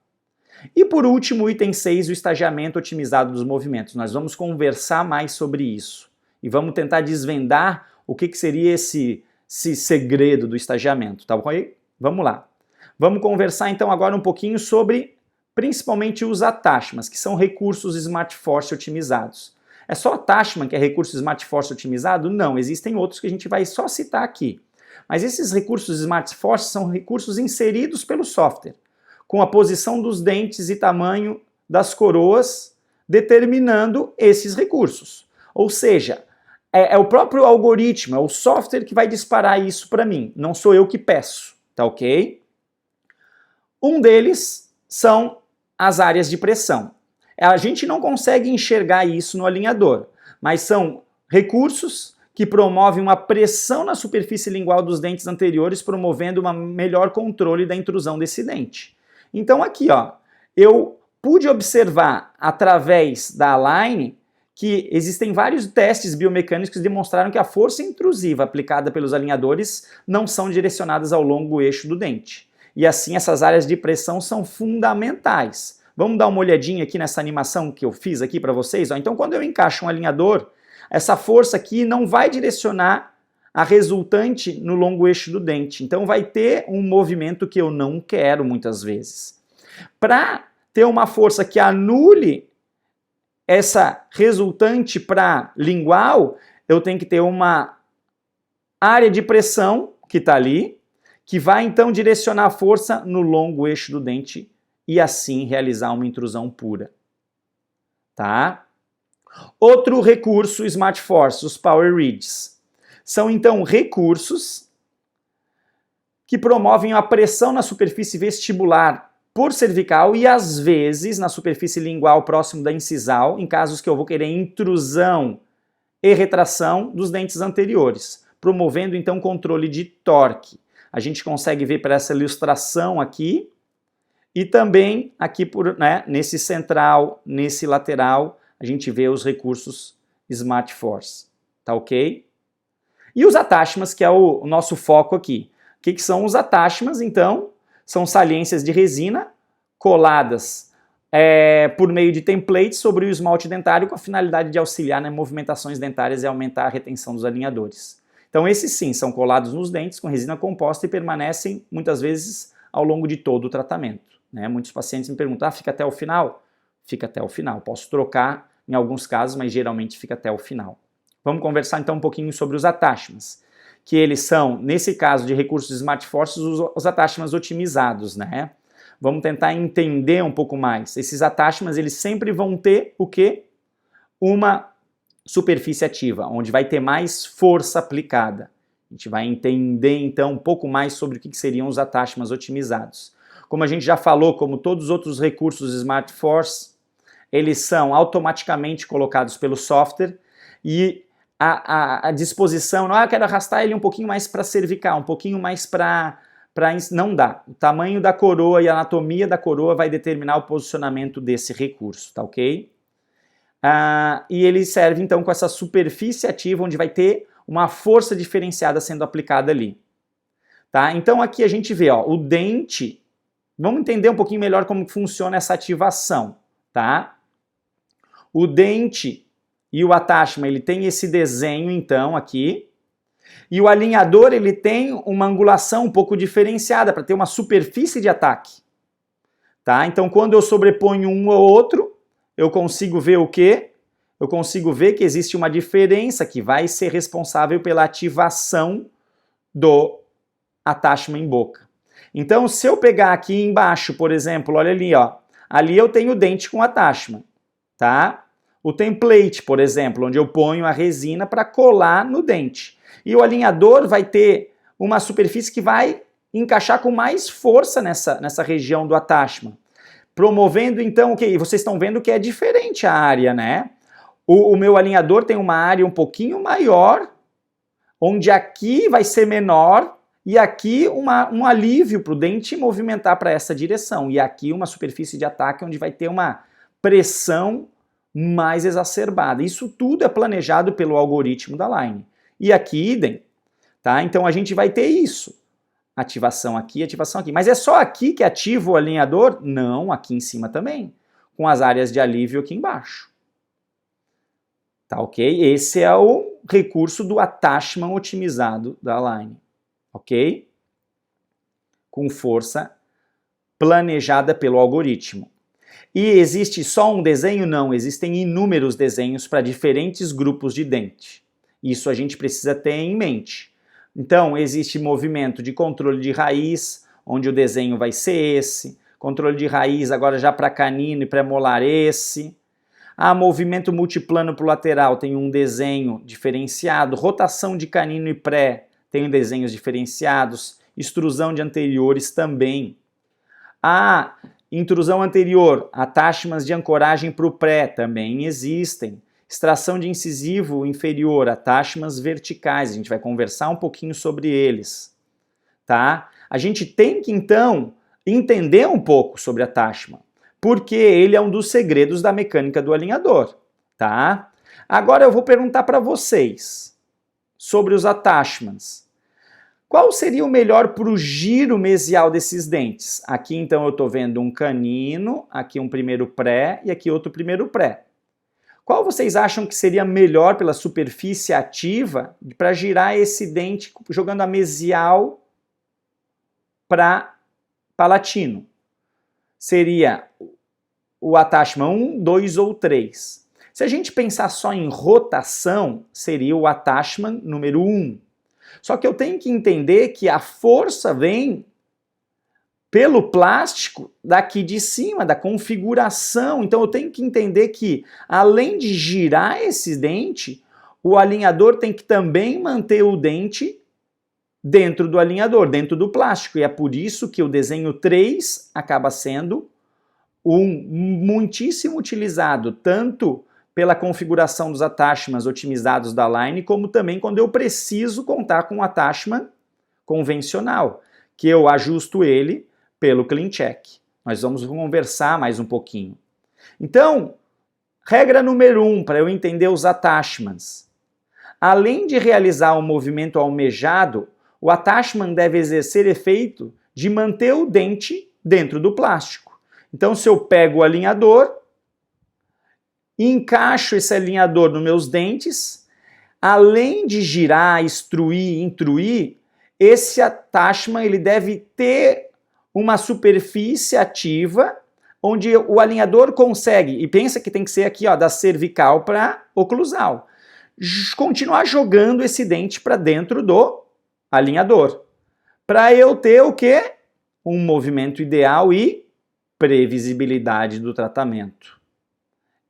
Speaker 1: E por último, o item 6, o estagiamento otimizado dos movimentos. Nós vamos conversar mais sobre isso e vamos tentar desvendar o que seria esse segredo do estagiamento, tá bom? Vamos lá. Vamos conversar então agora um pouquinho sobre principalmente os attachments, que são recursos SmartForce otimizados. É só attachment que é recurso SmartForce otimizado? Não, existem outros que a gente vai só citar aqui. Mas esses recursos SmartForce são recursos inseridos pelo software, com a posição dos dentes e tamanho das coroas, determinando esses recursos. Ou seja, é o próprio algoritmo, é o software que vai disparar isso para mim, não sou eu que peço, tá ok? Um deles são as áreas de pressão. A gente não consegue enxergar isso no alinhador, mas são recursos que promovem uma pressão na superfície lingual dos dentes anteriores, promovendo um melhor controle da intrusão desse dente. Então aqui, ó, eu pude observar através da Align que existem vários testes biomecânicos que demonstraram que a força intrusiva aplicada pelos alinhadores não são direcionadas ao longo eixo do dente. E assim essas áreas de pressão são fundamentais. Vamos dar uma olhadinha aqui nessa animação que eu fiz aqui para vocês? Ó. Então quando eu encaixo um alinhador, essa força aqui não vai direcionar a resultante no longo eixo do dente. Então vai ter um movimento que eu não quero muitas vezes. Para ter uma força que anule essa resultante para lingual, eu tenho que ter uma área de pressão que está ali, que vai então direcionar a força no longo eixo do dente e assim realizar uma intrusão pura. Tá? Outro recurso SmartForce, os Power Ridges. São, então, recursos que promovem a pressão na superfície vestibular por cervical e, às vezes, na superfície lingual próximo da incisal, em casos que eu vou querer intrusão e retração dos dentes anteriores, promovendo, então, controle de torque. A gente consegue ver por essa ilustração aqui e também aqui, nesse central, nesse lateral, a gente vê os recursos SmartForce. Tá ok? E os attachments, que é o nosso foco aqui. O que são os attachments, então? São saliências de resina coladas por meio de templates sobre o esmalte dentário com a finalidade de auxiliar nas movimentações dentárias e aumentar a retenção dos alinhadores. Então esses sim são colados nos dentes com resina composta e permanecem muitas vezes ao longo de todo o tratamento. Né? Muitos pacientes me perguntam, fica até o final? Fica até o final. Posso trocar em alguns casos, mas geralmente fica até o final. Vamos conversar então um pouquinho sobre os attachments, que eles são, nesse caso de recursos SmartForce, os attachments otimizados, né? Vamos tentar entender um pouco mais. Esses attachments, eles sempre vão ter o quê? Uma superfície ativa, onde vai ter mais força aplicada. A gente vai entender então um pouco mais sobre o que seriam os attachments otimizados. Como a gente já falou, como todos os outros recursos SmartForce, eles são automaticamente colocados pelo software e a disposição, não, eu quero arrastar ele um pouquinho mais para cervical, um pouquinho mais para... Não dá. O tamanho da coroa e a anatomia da coroa vai determinar o posicionamento desse recurso, tá ok? E ele serve então com essa superfície ativa onde vai ter uma força diferenciada sendo aplicada ali. Tá? Então aqui a gente vê, ó, o dente, vamos entender um pouquinho melhor como funciona essa ativação, tá? O dente e o attachment, ele tem esse desenho então aqui, e o alinhador ele tem uma angulação um pouco diferenciada para ter uma superfície de ataque. Tá? Então quando eu sobreponho um ao outro, eu consigo ver o quê? Eu consigo ver que existe uma diferença que vai ser responsável pela ativação do attachment em boca. Então se eu pegar aqui embaixo, por exemplo, olha ali, ó, ali eu tenho o dente com attachment, tá? O template, por exemplo, onde eu ponho a resina para colar no dente. E o alinhador vai ter uma superfície que vai encaixar com mais força nessa região do attachment. Promovendo então o que? E vocês estão vendo que é diferente a área, né? O meu alinhador tem uma área um pouquinho maior, onde aqui vai ser menor, e aqui um alívio para o dente movimentar para essa direção. E aqui uma superfície de ataque onde vai ter uma pressão mais exacerbada. Isso tudo é planejado pelo algoritmo da Line. E aqui, idem, tá? Então a gente vai ter isso. Ativação aqui, ativação aqui. Mas é só aqui que ativa o alinhador? Não, aqui em cima também. Com as áreas de alívio aqui embaixo. Tá ok? Esse é o recurso do attachment otimizado da Line. Ok? Com força planejada pelo algoritmo. E existe só um desenho? Não, existem inúmeros desenhos para diferentes grupos de dente. Isso a gente precisa ter em mente. Então, existe movimento de controle de raiz, onde o desenho vai ser esse. Controle de raiz agora já para canino e pré-molar esse. Movimento multiplano para o lateral, tem um desenho diferenciado. Rotação de canino e pré, tem desenhos diferenciados. Extrusão de anteriores também. Intrusão anterior, attachments de ancoragem para o pré também existem. Extração de incisivo inferior, attachments verticais, a gente vai conversar um pouquinho sobre eles. Tá? A gente tem que, então, entender um pouco sobre attachment, porque ele é um dos segredos da mecânica do alinhador. Tá? Agora eu vou perguntar para vocês sobre os attachments. Qual seria o melhor para o giro mesial desses dentes? Aqui então eu estou vendo um canino, aqui um primeiro pré e aqui outro primeiro pré. Qual vocês acham que seria melhor pela superfície ativa para girar esse dente jogando a mesial para palatino? Seria o attachment 1, 2 ou 3. Se a gente pensar só em rotação, seria o attachment número 1. Só que eu tenho que entender que a força vem pelo plástico daqui de cima, da configuração. Então eu tenho que entender que, além de girar esse dente, o alinhador tem que também manter o dente dentro do alinhador, dentro do plástico. E é por isso que o desenho 3 acaba sendo muitíssimo utilizado, tanto pela configuração dos attachments otimizados da Line, como também quando eu preciso contar com um attachment convencional, que eu ajusto ele pelo Clean Check. Nós vamos conversar mais um pouquinho. Então, regra número 1, para eu entender os attachments. Além de realizar um movimento almejado, o attachment deve exercer efeito de manter o dente dentro do plástico. Então, se eu pego o alinhador, encaixo esse alinhador nos meus dentes, além de girar, extruir, intruir, esse attachment ele deve ter uma superfície ativa onde o alinhador consegue, e pensa que tem que ser aqui, ó, da cervical para oclusal, continuar jogando esse dente para dentro do alinhador, para eu ter o quê? Um movimento ideal e previsibilidade do tratamento.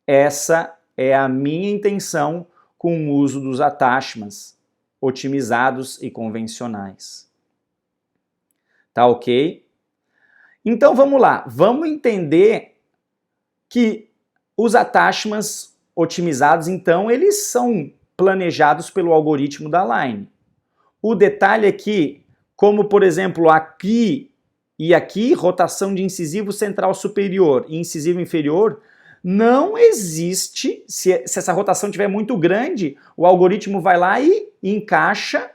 Speaker 1: Essa é a minha intenção com o uso dos attachments otimizados e convencionais. Tá ok? Então vamos lá, vamos entender que os attachments otimizados, então, eles são planejados pelo algoritmo da Line. O detalhe é que, como por exemplo aqui e aqui, rotação de incisivo central superior e incisivo inferior, não existe, se essa rotação estiver muito grande, o algoritmo vai lá e encaixa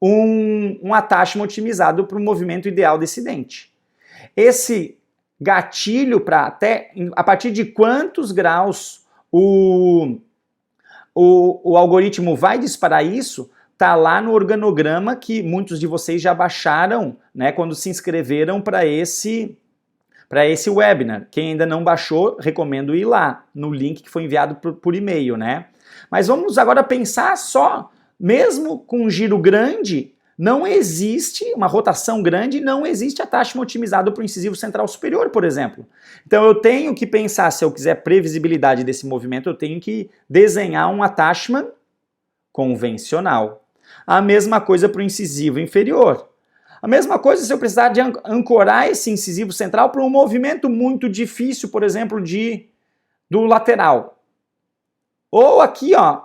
Speaker 1: um attachment otimizado para o movimento ideal desse dente. Esse gatilho para até a partir de quantos graus o algoritmo vai disparar isso, tá lá no organograma que muitos de vocês já baixaram, né, quando se inscreveram para esse webinar. Quem ainda não baixou, recomendo ir lá no link que foi enviado por e-mail, né? Mas vamos agora pensar só, mesmo com um giro grande, não existe uma rotação grande, não existe attachment otimizado para o incisivo central superior, por exemplo. Então eu tenho que pensar, se eu quiser previsibilidade desse movimento, eu tenho que desenhar um attachment convencional. A mesma coisa para o incisivo inferior. A mesma coisa se eu precisar de ancorar esse incisivo central para um movimento muito difícil, por exemplo, do lateral. Ou aqui, ó,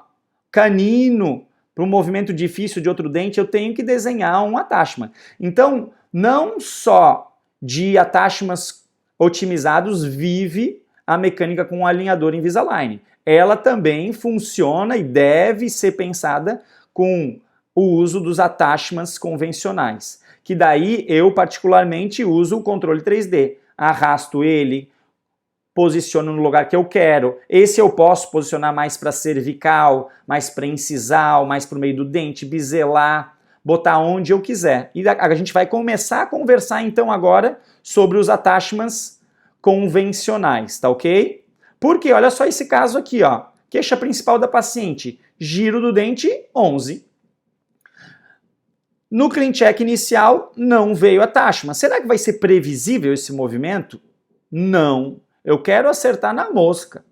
Speaker 1: canino, para um movimento difícil de outro dente, eu tenho que desenhar um attachment. Então, não só de attachments otimizados vive a mecânica com o alinhador Invisalign. Ela também funciona e deve ser pensada com o uso dos attachments convencionais. Que daí eu particularmente uso o controle 3D. Arrasto ele, posiciono no lugar que eu quero. Esse eu posso posicionar mais para cervical, mais para incisal, mais para o meio do dente, biselar, botar onde eu quiser. E a gente vai começar a conversar então agora sobre os attachments convencionais, tá ok? Porque olha só esse caso aqui, ó. Queixa principal da paciente, giro do dente 11. No clean check inicial não veio attachment. Será que vai ser previsível esse movimento? Não. Eu quero acertar na mosca.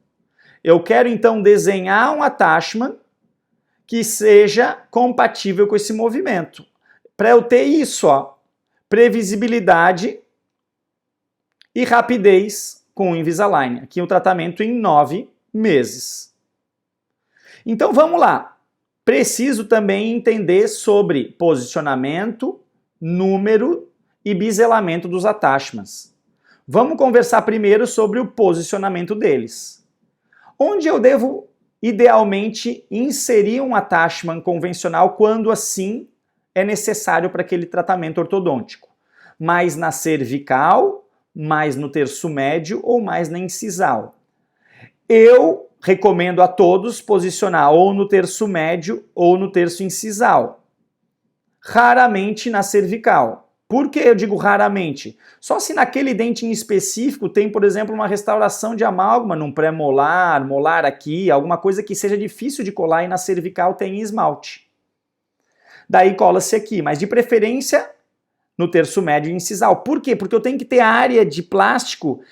Speaker 1: Eu quero então desenhar um attachment que seja compatível com esse movimento. Para eu ter isso, ó, previsibilidade e rapidez com o Invisalign. Aqui o tratamento em 9 meses. Então vamos lá. Preciso também entender sobre posicionamento, número e biselamento dos attachments. Vamos conversar primeiro sobre o posicionamento deles. Onde eu devo, idealmente, inserir um attachment convencional quando assim é necessário para aquele tratamento ortodôntico? Mais na cervical, mais no terço médio ou mais na incisal? Eu recomendo a todos posicionar ou no terço médio ou no terço incisal. Raramente na cervical. Por que eu digo raramente? Só se naquele dente em específico tem, por exemplo, uma restauração de amálgama num pré-molar, molar aqui, alguma coisa que seja difícil de colar e na cervical tem esmalte. Daí cola-se aqui, mas de preferência no terço médio e incisal. Por quê? Porque eu tenho que ter área de plástico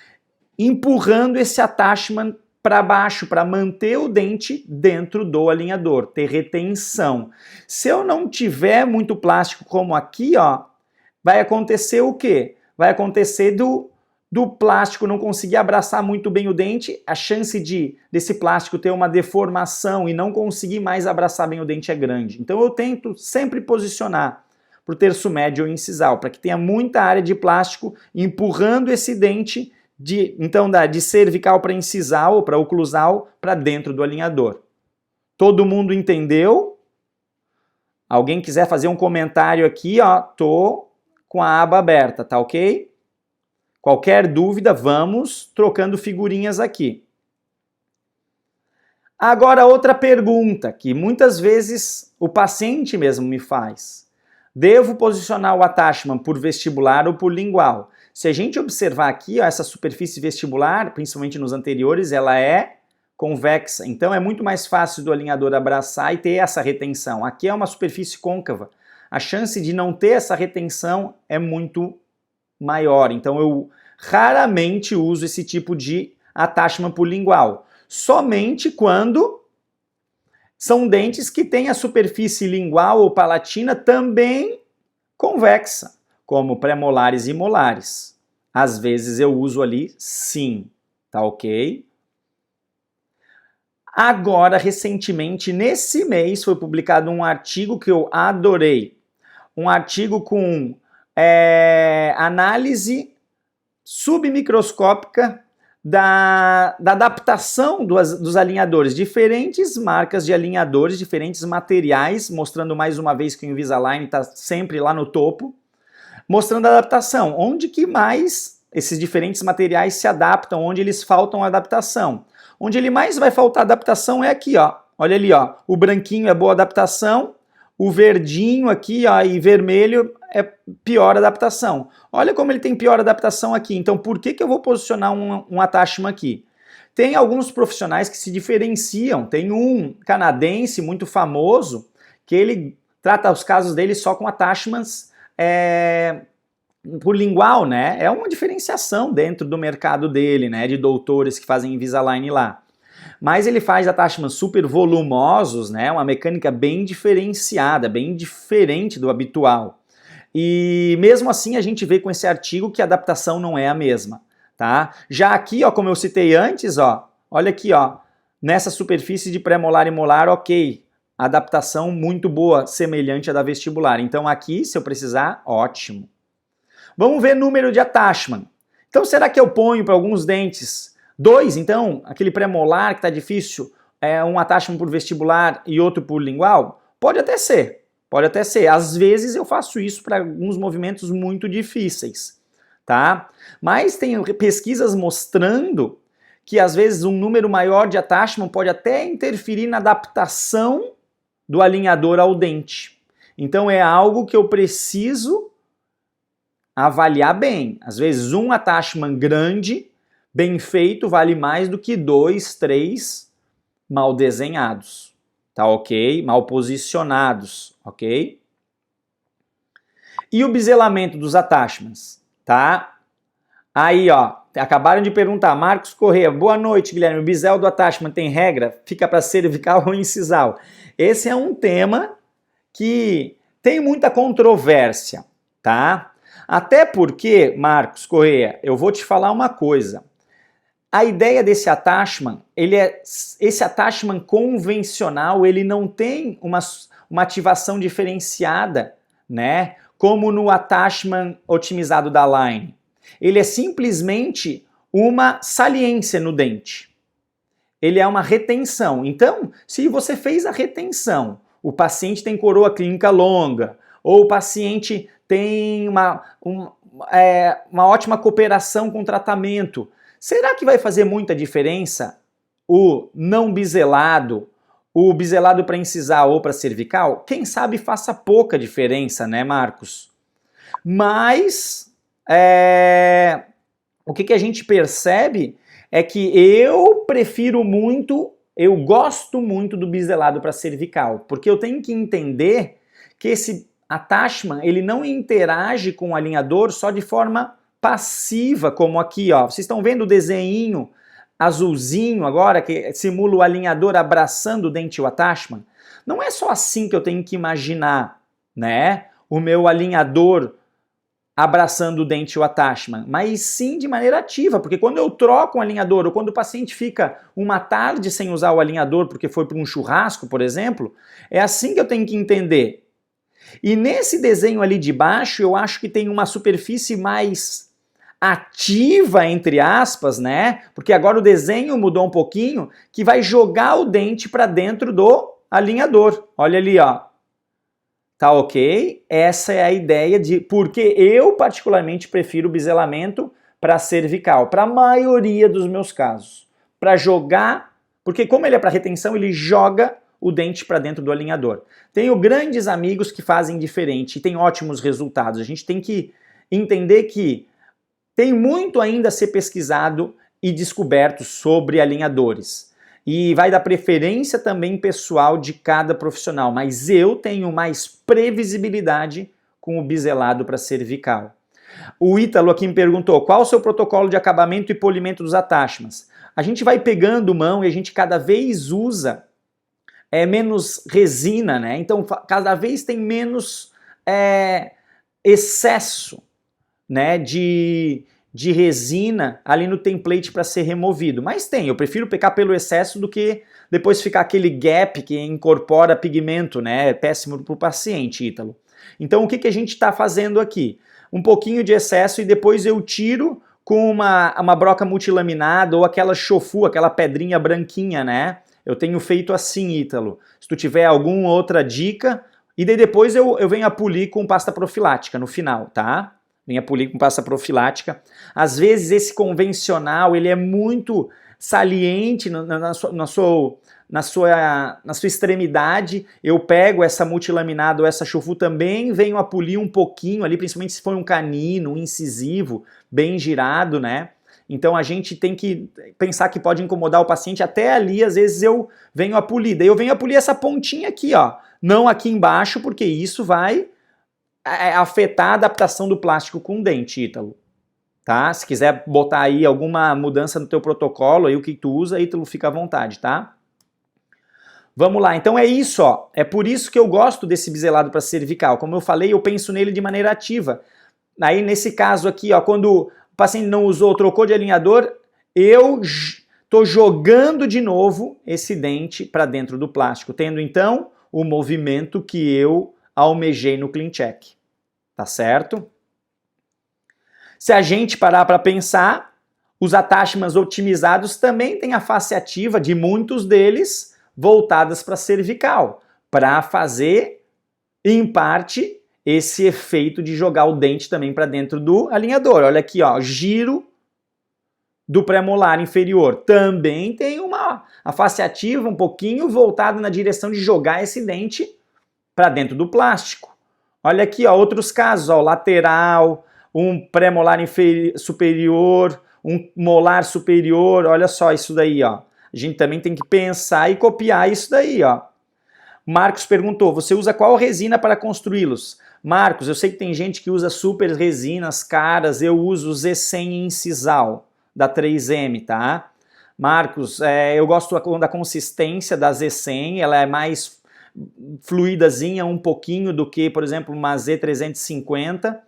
Speaker 1: empurrando esse attachment para baixo, para manter o dente dentro do alinhador, ter retenção. Se eu não tiver muito plástico como aqui, ó, vai acontecer o quê? Vai acontecer do plástico não conseguir abraçar muito bem o dente, a chance desse plástico ter uma deformação e não conseguir mais abraçar bem o dente é grande. Então eu tento sempre posicionar para o terço médio ou incisal, para que tenha muita área de plástico empurrando esse dente então de cervical para incisal ou para oclusal para dentro do alinhador. Todo mundo entendeu? Alguém quiser fazer um comentário aqui, ó, tô com a aba aberta, tá ok? Qualquer dúvida, vamos trocando figurinhas aqui. Agora outra pergunta que muitas vezes o paciente mesmo me faz. Devo posicionar o attachment por vestibular ou por lingual? Se a gente observar aqui, ó, essa superfície vestibular, principalmente nos anteriores, ela é convexa. Então é muito mais fácil do alinhador abraçar e ter essa retenção. Aqui é uma superfície côncava. A chance de não ter essa retenção é muito maior. Então eu raramente uso esse tipo de attachment por lingual. Somente quando são dentes que têm a superfície lingual ou palatina também convexa, como pré-molares e molares. Às vezes eu uso ali sim, tá ok? Agora, recentemente, nesse mês, foi publicado um artigo que eu adorei. Um artigo com análise submicroscópica da adaptação dos alinhadores, diferentes marcas de alinhadores, diferentes materiais, mostrando mais uma vez que o Invisalign está sempre lá no topo, mostrando a adaptação, onde que mais esses diferentes materiais se adaptam, onde eles faltam adaptação. Onde ele mais vai faltar adaptação é aqui, ó. Olha ali, ó. O branquinho é boa adaptação, o verdinho aqui, ó, e vermelho é pior adaptação. Olha como ele tem pior adaptação aqui. Então, por que eu vou posicionar um attachment aqui? Tem alguns profissionais que se diferenciam. Tem um canadense muito famoso que ele trata os casos dele só com attachments por lingual, né? É uma diferenciação dentro do mercado dele, né? De doutores que fazem Invisalign lá. Mas ele faz attachments super volumosos, né? Uma mecânica bem diferenciada, bem diferente do habitual. E mesmo assim a gente vê com esse artigo que a adaptação não é a mesma, tá? Já aqui, ó, como eu citei antes, ó, olha aqui, ó, nessa superfície de pré-molar e molar, ok, adaptação muito boa, semelhante à da vestibular. Então aqui, se eu precisar, ótimo. Vamos ver número de attachment. Então será que eu ponho para alguns dentes 2, então, aquele pré-molar que está difícil, um attachment por vestibular e outro por lingual? Pode até ser. Pode até ser. Às vezes eu faço isso para alguns movimentos muito difíceis, tá? Mas tem pesquisas mostrando que às vezes um número maior de attachment pode até interferir na adaptação do alinhador ao dente. Então é algo que eu preciso avaliar bem. Às vezes um attachment grande, bem feito, vale mais do que 2, 3 mal desenhados. Tá ok? Mal posicionados, ok? E o biselamento dos attachments, tá? Aí, ó, acabaram de perguntar, Marcos Corrêa, boa noite, Guilherme, o bisel do attachment tem regra? Fica para cervical ou incisal? Esse é um tema que tem muita controvérsia, tá? Até porque, Marcos Corrêa, eu vou te falar uma coisa. A ideia desse attachment, esse attachment convencional, ele não tem uma ativação diferenciada, né? Como no attachment otimizado da Line. Ele é simplesmente uma saliência no dente. Ele é uma retenção. Então, se você fez a retenção, o paciente tem coroa clínica longa, ou o paciente tem uma ótima cooperação com o tratamento, será que vai fazer muita diferença o não biselado, o biselado para incisal ou para cervical? Quem sabe faça pouca diferença, né, Marcos? Mas o que a gente percebe é que eu gosto muito do biselado para cervical, porque eu tenho que entender que esse attachment, ele não interage com o alinhador só de forma passiva, como aqui, ó. Vocês estão vendo o desenho azulzinho agora, que simula o alinhador abraçando o dente e o attachment? Não é só assim que eu tenho que imaginar, né, o meu alinhador abraçando o dente e o attachment, mas sim de maneira ativa, porque quando eu troco um alinhador, ou quando o paciente fica uma tarde sem usar o alinhador porque foi para um churrasco, por exemplo, é assim que eu tenho que entender. E nesse desenho ali de baixo, eu acho que tem uma superfície mais ativa, entre aspas, né? Porque agora o desenho mudou um pouquinho, que vai jogar o dente para dentro do alinhador. Olha ali, ó. Tá ok? Essa é a ideia de... Porque eu, particularmente, prefiro o biselamento para cervical, para a maioria dos meus casos. Para jogar... Porque como ele é para retenção, ele joga o dente para dentro do alinhador. Tenho grandes amigos que fazem diferente e têm ótimos resultados. A gente tem que entender que tem muito ainda a ser pesquisado e descoberto sobre alinhadores. E vai dar preferência também pessoal de cada profissional, mas eu tenho mais previsibilidade com o biselado para cervical. O Ítalo aqui me perguntou, qual o seu protocolo de acabamento e polimento dos attachments? A gente vai pegando mão e a gente cada vez usa menos resina, né? Então cada vez tem menos excesso, né, de resina ali no template para ser removido. Mas eu prefiro pecar pelo excesso do que depois ficar aquele gap que incorpora pigmento, né? É péssimo para o paciente, Ítalo. Então o que a gente está fazendo aqui? Um pouquinho de excesso e depois eu tiro com uma broca multilaminada ou aquela chofu, aquela pedrinha branquinha, né? Eu tenho feito assim, Ítalo. Se tu tiver alguma outra dica, e daí depois eu venho a polir com pasta profilática no final, tá? Venho a polir com pasta profilática. Às vezes esse convencional, ele é muito saliente na sua extremidade. Eu pego essa multilaminada ou essa chofu também, venho a polir um pouquinho ali, principalmente se for um canino, um incisivo, bem girado, né? Então a gente tem que pensar que pode incomodar o paciente, até ali às vezes eu venho a polir. Daí eu venho a polir essa pontinha aqui, ó, não aqui embaixo, porque isso vai afetar a adaptação do plástico com o dente, Ítalo. Tá? Se quiser botar aí alguma mudança no teu protocolo, aí o que tu usa, Ítalo, fica à vontade, tá? Vamos lá, então é isso, ó. É por isso que eu gosto desse biselado para cervical. Como eu falei, eu penso nele de maneira ativa. Aí nesse caso aqui, ó, quando o paciente não usou, trocou de alinhador, eu estou jogando de novo esse dente para dentro do plástico, tendo então o movimento que eu almejei no CleanCheck. Tá certo? Se a gente parar para pensar, os attachments otimizados também têm a face ativa de muitos deles voltadas para cervical, para fazer, em parte, esse efeito de jogar o dente também para dentro do alinhador. Olha aqui, ó, giro do premolar inferior. Também tem a face ativa um pouquinho voltada na direção de jogar esse dente para dentro do plástico. Olha aqui, ó, outros casos, ó, lateral, um premolar superior, um molar superior. Olha só isso daí, ó. A gente também tem que pensar e copiar isso daí, ó. Marcos perguntou, você usa qual resina para construí-los? Marcos, eu sei que tem gente que usa super resinas caras, eu uso o Z100 Incisal, da 3M, tá? Marcos, eu gosto da consistência da Z100, ela é mais fluidazinha um pouquinho do que, por exemplo, uma Z350,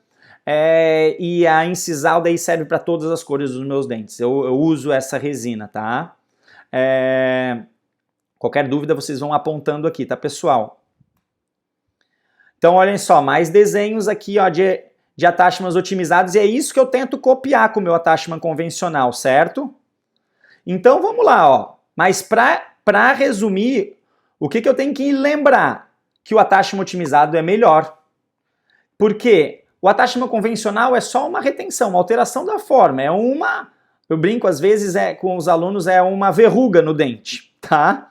Speaker 1: e a Incisal daí serve para todas as cores dos meus dentes, eu uso essa resina, tá? Qualquer dúvida vocês vão apontando aqui, tá, pessoal? Então, olhem só, mais desenhos aqui, ó, de attachments otimizados, e é isso que eu tento copiar com o meu attachment convencional, certo? Então, vamos lá, ó. Mas para resumir, o que eu tenho que lembrar? Que o attachment otimizado é melhor. Por quê? O attachment convencional é só uma retenção, uma alteração da forma, eu brinco às vezes com os alunos, é uma verruga no dente, tá?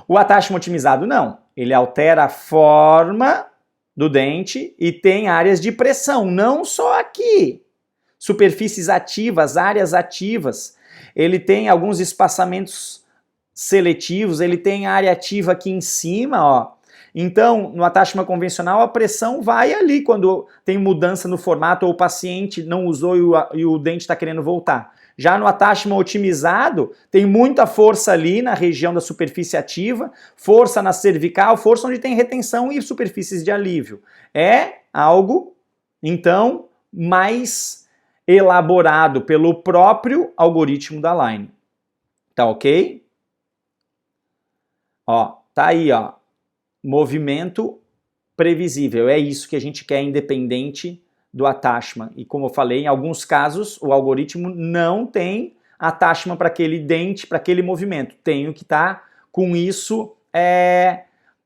Speaker 1: O attachment otimizado não, ele altera a forma do dente e tem áreas de pressão, não só aqui. Superfícies ativas, áreas ativas. Ele tem alguns espaçamentos seletivos, ele tem área ativa aqui em cima, ó. Então, no attachment convencional, a pressão vai ali quando tem mudança no formato ou o paciente não usou e o dente está querendo voltar. Já no attachment otimizado, tem muita força ali na região da superfície ativa, força na cervical, força onde tem retenção e superfícies de alívio. É algo, então, mais elaborado pelo próprio algoritmo da Align. Tá ok? Ó, tá aí, ó. Movimento previsível. É isso que a gente quer, independente do attachment. E como eu falei, em alguns casos o algoritmo não tem attachment para aquele dente, para aquele movimento. Tenho que estar com isso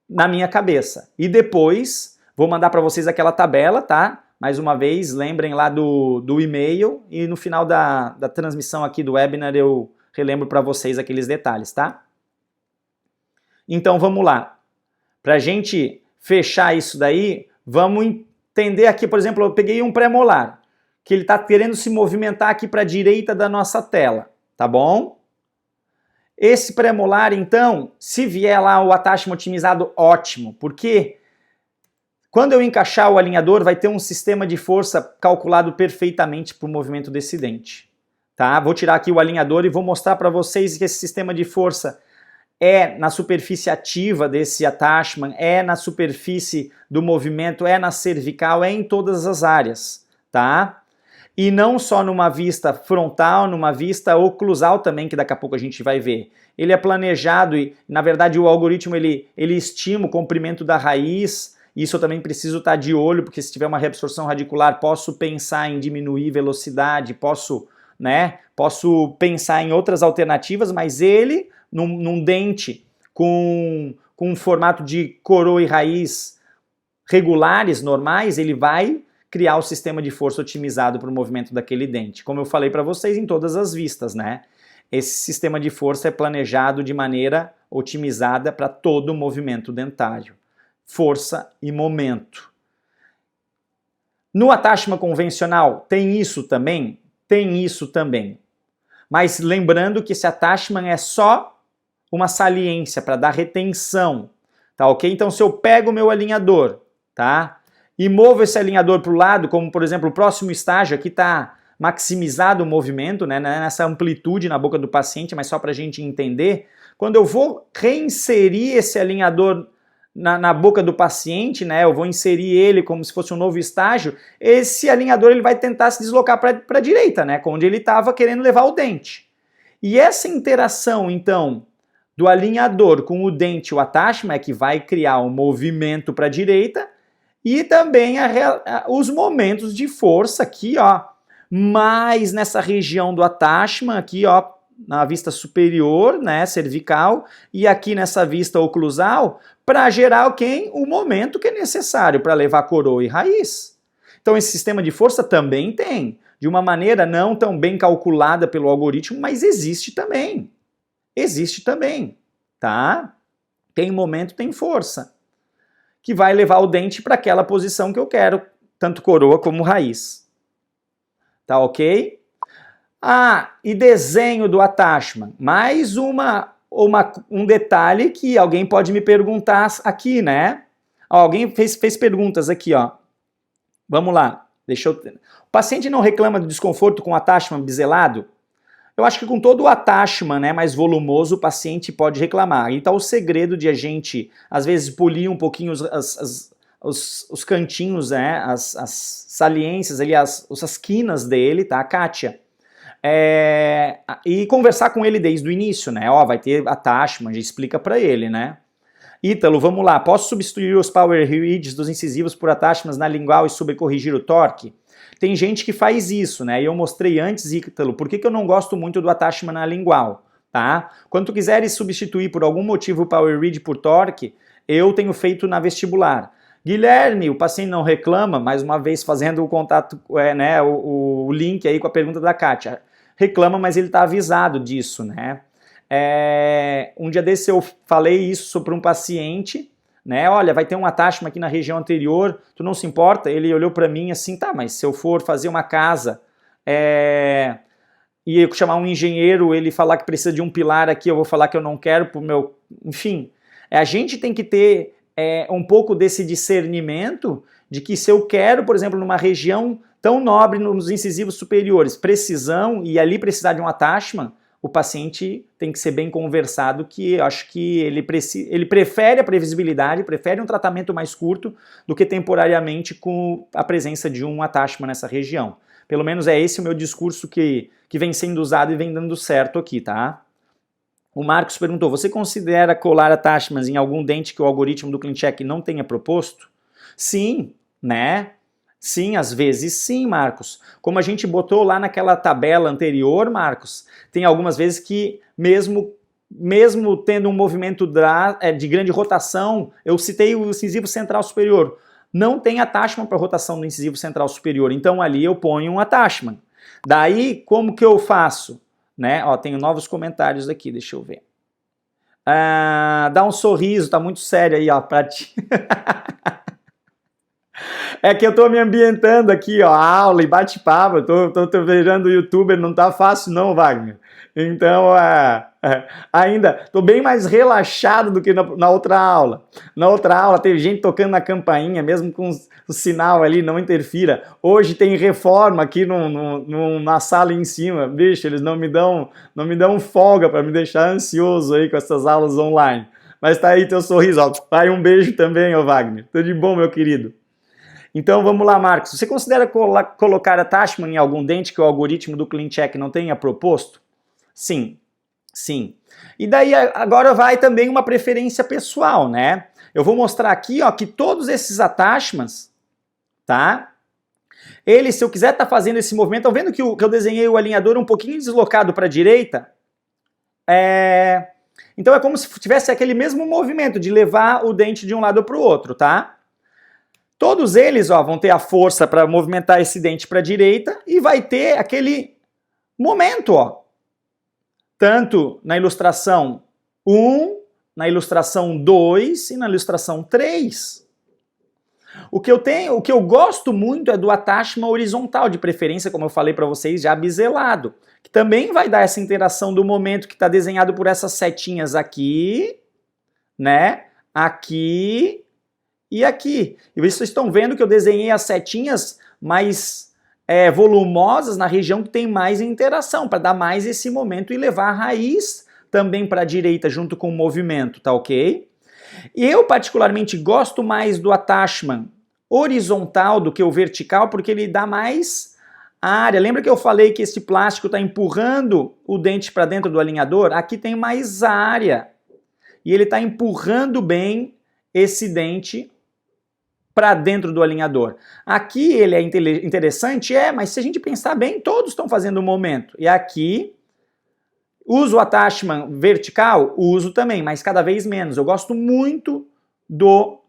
Speaker 1: na minha cabeça. E depois vou mandar para vocês aquela tabela, tá? Mais uma vez, lembrem lá do e-mail e no final da transmissão aqui do webinar eu relembro para vocês aqueles detalhes, tá? Então vamos lá. Para a gente fechar isso daí, vamos entender aqui, por exemplo, eu peguei um pré-molar, que ele está querendo se movimentar aqui para a direita da nossa tela, tá bom? Esse pré-molar, então, se vier lá o attachment otimizado, ótimo, porque quando eu encaixar o alinhador, vai ter um sistema de força calculado perfeitamente para o movimento desse dente, tá? Vou tirar aqui o alinhador e vou mostrar para vocês que esse sistema de força é na superfície ativa desse attachment, é na superfície do movimento, é na cervical, é em todas as áreas, tá? E não só numa vista frontal, numa vista oclusal também, que daqui a pouco a gente vai ver. Ele é planejado e, na verdade, o algoritmo ele estima o comprimento da raiz. Isso eu também preciso estar de olho, porque se tiver uma reabsorção radicular, posso pensar em diminuir velocidade, posso né? Posso pensar em outras alternativas, mas ele, num dente com um formato de coroa e raiz regulares, normais, ele vai criar o sistema de força otimizado para o movimento daquele dente. Como eu falei para vocês em todas as vistas, né? Esse sistema de força é planejado de maneira otimizada para todo o movimento dentário. Força e momento. No Attachment convencional, tem isso também? Tem isso também. Mas lembrando que esse Attachment é só uma saliência para dar retenção, tá ok? Então se eu pego o meu alinhador, tá? E movo esse alinhador para o lado, como por exemplo o próximo estágio aqui está maximizado o movimento, né, nessa amplitude na boca do paciente, mas só para a gente entender, quando eu vou reinserir esse alinhador na boca do paciente, né, eu vou inserir ele como se fosse um novo estágio, esse alinhador ele vai tentar se deslocar para a direita, né, onde ele estava querendo levar o dente. E essa interação, então, do alinhador com o dente, o attachment, é que vai criar um movimento para a direita, e também os momentos de força aqui, ó, mais nessa região do attachment, aqui, ó, na vista superior, né, cervical, e aqui nessa vista oclusal, para gerar quem? O momento que é necessário para levar coroa e raiz. Então esse sistema de força também tem, de uma maneira não tão bem calculada pelo algoritmo, mas existe também. Existe também, tá? Tem momento, tem força, que vai levar o dente para aquela posição que eu quero, tanto coroa como raiz. Tá ok? Ah, e desenho do attachment. Mais um detalhe que alguém pode me perguntar aqui, né? Ó, alguém fez perguntas aqui, ó. Vamos lá. O paciente não reclama de desconforto com attachment biselado? Eu acho que com todo o attachment, né, mais volumoso, o paciente pode reclamar. E tá o segredo de a gente, às vezes, polir um pouquinho os cantinhos, né, as saliências, ali, as quinas dele, tá, Kátia? E conversar com ele desde o início, né? Ó, vai ter attachment, já explica pra ele, né? Ítalo, vamos lá. Posso substituir os power ridges dos incisivos por attachments na lingual e sobrecorrigir o torque? Tem gente que faz isso, né? E eu mostrei antes, Ítalo, por que eu não gosto muito do attachment na lingual, tá? Quando tu quiseres substituir por algum motivo o power ridge por torque, eu tenho feito na vestibular. Guilherme, o paciente não reclama, mais uma vez fazendo o contato, né, o link aí com a pergunta da Kátia. Reclama, mas ele está avisado disso, né? Um dia desse eu falei isso para um paciente, né? Olha, vai ter um attachment aqui na região anterior, tu não se importa? Ele olhou para mim assim, tá, mas se eu for fazer uma casa e eu chamar um engenheiro, ele falar que precisa de um pilar aqui, eu vou falar que eu não quero pro meu... Enfim, a gente tem que ter um pouco desse discernimento de que se eu quero, por exemplo, numa região tão nobre nos incisivos superiores, precisão, e ali precisar de um attachment, o paciente tem que ser bem conversado, que eu acho que ele prefere a previsibilidade, prefere um tratamento mais curto do que temporariamente com a presença de um attachment nessa região. Pelo menos é esse o meu discurso que vem sendo usado e vem dando certo aqui, tá? O Marcos perguntou, você considera colar attachments em algum dente que o algoritmo do ClinCheck não tenha proposto? Sim, né? Sim, às vezes sim, Marcos. Como a gente botou lá naquela tabela anterior, Marcos, tem algumas vezes que mesmo tendo um movimento de grande rotação, eu citei o incisivo central superior, não tem attachment para rotação do incisivo central superior, então ali eu ponho um attachment. Daí, como que eu faço? Né? Ó, tenho novos comentários aqui, deixa eu ver. Dá um sorriso, tá muito sério aí, ó, pra ti. É que eu tô me ambientando aqui, ó, aula e bate-papo, eu tô virando youtuber, não tá fácil não, Wagner. Então, ainda tô bem mais relaxado do que na outra aula. Na outra aula teve gente tocando na campainha, mesmo com o sinal ali, não interfira. Hoje tem reforma aqui na sala em cima, bicho, eles não me dão folga para me deixar ansioso aí com essas aulas online. Mas tá aí teu sorriso, ó, vai um beijo também, ó, Wagner. Tudo de bom, meu querido. Então vamos lá, Marcos. Você considera colocar attachment em algum dente que o algoritmo do ClinCheck não tenha proposto? Sim, sim. E daí agora vai também uma preferência pessoal, né? Eu vou mostrar aqui, ó, que todos esses attachments, tá? Ele, se eu quiser estar fazendo esse movimento, estão vendo que eu desenhei o alinhador um pouquinho deslocado para a direita? Então é como se tivesse aquele mesmo movimento de levar o dente de um lado para o outro, tá? Todos eles, ó, vão ter a força para movimentar esse dente para a direita e vai ter aquele momento, ó. Tanto na ilustração 1, na ilustração 2 e na ilustração 3. O que eu gosto muito é do attachment horizontal, de preferência, como eu falei para vocês, já biselado, que também vai dar essa interação do momento que está desenhado por essas setinhas aqui, né? Aqui e aqui. E vocês estão vendo que eu desenhei as setinhas mais volumosas na região que tem mais interação, para dar mais esse momento e levar a raiz também para a direita junto com o movimento, tá ok? Eu particularmente gosto mais do attachment horizontal do que o vertical, porque ele dá mais área. Lembra que eu falei que esse plástico está empurrando o dente para dentro do alinhador? Aqui tem mais área. E ele está empurrando bem esse dente para dentro do alinhador. Aqui ele é interessante, mas se a gente pensar bem, todos estão fazendo o momento. E aqui, uso o attachment vertical? Uso também, mas cada vez menos. Eu gosto muito do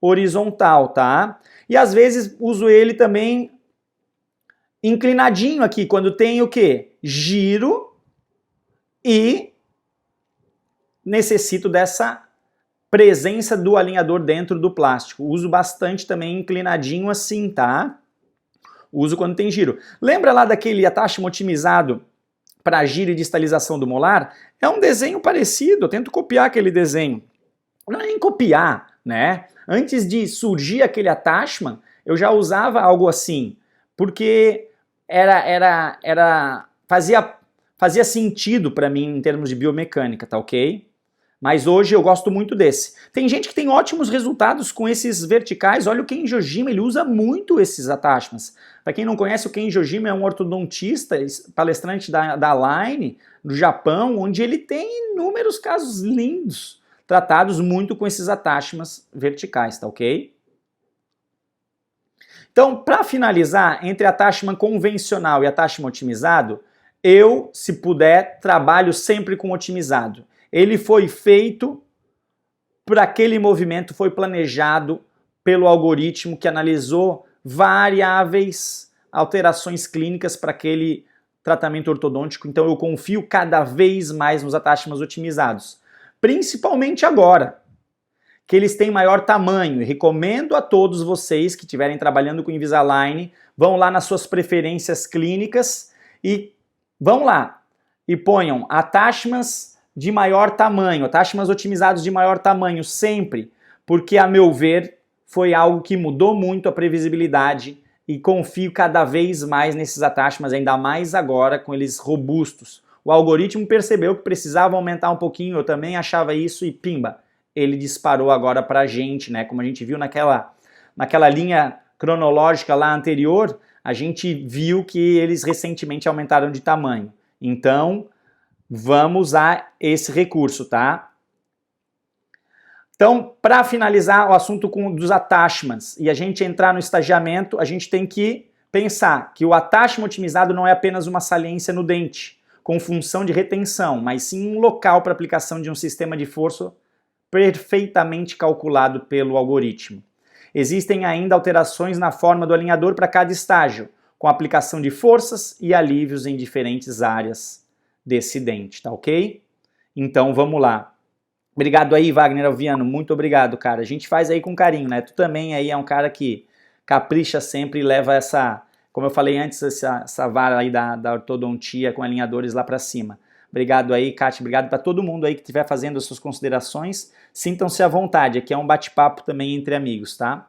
Speaker 1: horizontal, tá? E às vezes uso ele também inclinadinho aqui, quando tem o quê? Giro e necessito dessa presença do alinhador dentro do plástico. Uso bastante também inclinadinho assim, tá? Uso quando tem giro. Lembra lá daquele attachment otimizado para giro e distalização do molar? É um desenho parecido, eu tento copiar aquele desenho. Não é nem copiar, né? Antes de surgir aquele attachment, eu já usava algo assim, porque fazia sentido para mim em termos de biomecânica, tá ok? Mas hoje eu gosto muito desse. Tem gente que tem ótimos resultados com esses verticais. Olha o Ken Jojima, ele usa muito esses attachments. Para quem não conhece, o Ken Jojima é um ortodontista, palestrante da Line, do Japão, onde ele tem inúmeros casos lindos, tratados muito com esses attachments verticais, tá ok? Então, para finalizar, entre attachment convencional e attachment otimizado, eu, se puder, trabalho sempre com otimizado. Ele foi feito para aquele movimento, foi planejado pelo algoritmo que analisou variáveis, alterações clínicas para aquele tratamento ortodôntico. Então eu confio cada vez mais nos attachments otimizados. Principalmente agora, que eles têm maior tamanho. E recomendo a todos vocês que estiverem trabalhando com Invisalign, vão lá nas suas preferências clínicas e vão lá e ponham attachments de maior tamanho, attachments otimizados de maior tamanho sempre, porque a meu ver foi algo que mudou muito a previsibilidade e confio cada vez mais nesses attachments, ainda mais agora com eles robustos. O algoritmo percebeu que precisava aumentar um pouquinho, eu também achava isso e pimba, ele disparou agora pra gente, né? Como a gente viu naquela linha cronológica lá anterior, a gente viu que eles recentemente aumentaram de tamanho. Então, vamos usar esse recurso, tá? Então, para finalizar o assunto dos attachments e a gente entrar no estagiamento, a gente tem que pensar que o attachment otimizado não é apenas uma saliência no dente, com função de retenção, mas sim um local para aplicação de um sistema de força perfeitamente calculado pelo algoritmo. Existem ainda alterações na forma do alinhador para cada estágio, com aplicação de forças e alívios em diferentes áreas desse dente, tá ok? Então vamos lá. Obrigado aí, Wagner Alviano, muito obrigado, cara. A gente faz aí com carinho, né? Tu também aí é um cara que capricha sempre e leva essa, como eu falei antes, essa vara aí da ortodontia com alinhadores lá para cima. Obrigado aí, Kátia, obrigado para todo mundo aí que estiver fazendo as suas considerações. Sintam-se à vontade, aqui é um bate-papo também entre amigos, tá?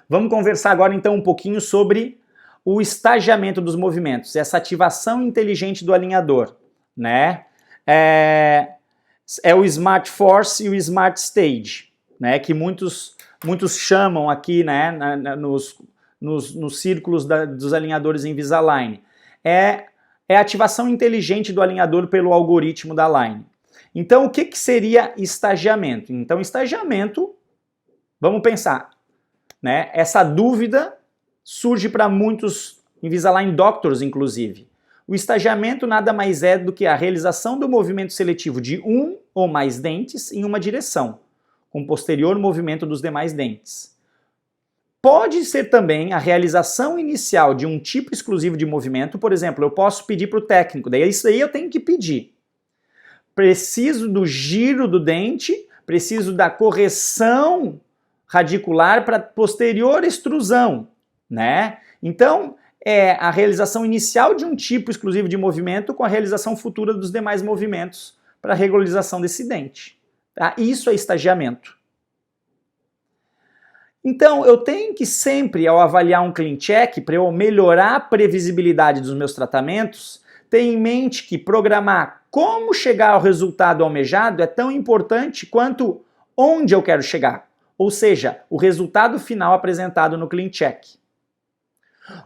Speaker 1: Vamos conversar agora então um pouquinho sobre o estagiamento dos movimentos, essa ativação inteligente do alinhador, né? É o Smart Force e o Smart Stage, né? Que muitos chamam aqui, né? Nos círculos dos alinhadores Invisalign. É a ativação inteligente do alinhador pelo algoritmo da Line. Então, o que seria estagiamento? Então, estagiamento, vamos pensar, né? Essa dúvida surge para muitos Invisalign Doctors, inclusive. O estagiamento nada mais é do que a realização do movimento seletivo de um ou mais dentes em uma direção, com posterior movimento dos demais dentes. Pode ser também a realização inicial de um tipo exclusivo de movimento, por exemplo, eu posso pedir para o técnico, daí isso aí eu tenho que pedir. Preciso do giro do dente, preciso da correção radicular para posterior extrusão, né? Então, é a realização inicial de um tipo exclusivo de movimento com a realização futura dos demais movimentos para a regularização desse dente. Tá? Isso é estagiamento. Então, eu tenho que sempre, ao avaliar um clean check, para eu melhorar a previsibilidade dos meus tratamentos, ter em mente que programar como chegar ao resultado almejado é tão importante quanto onde eu quero chegar, ou seja, o resultado final apresentado no clean check.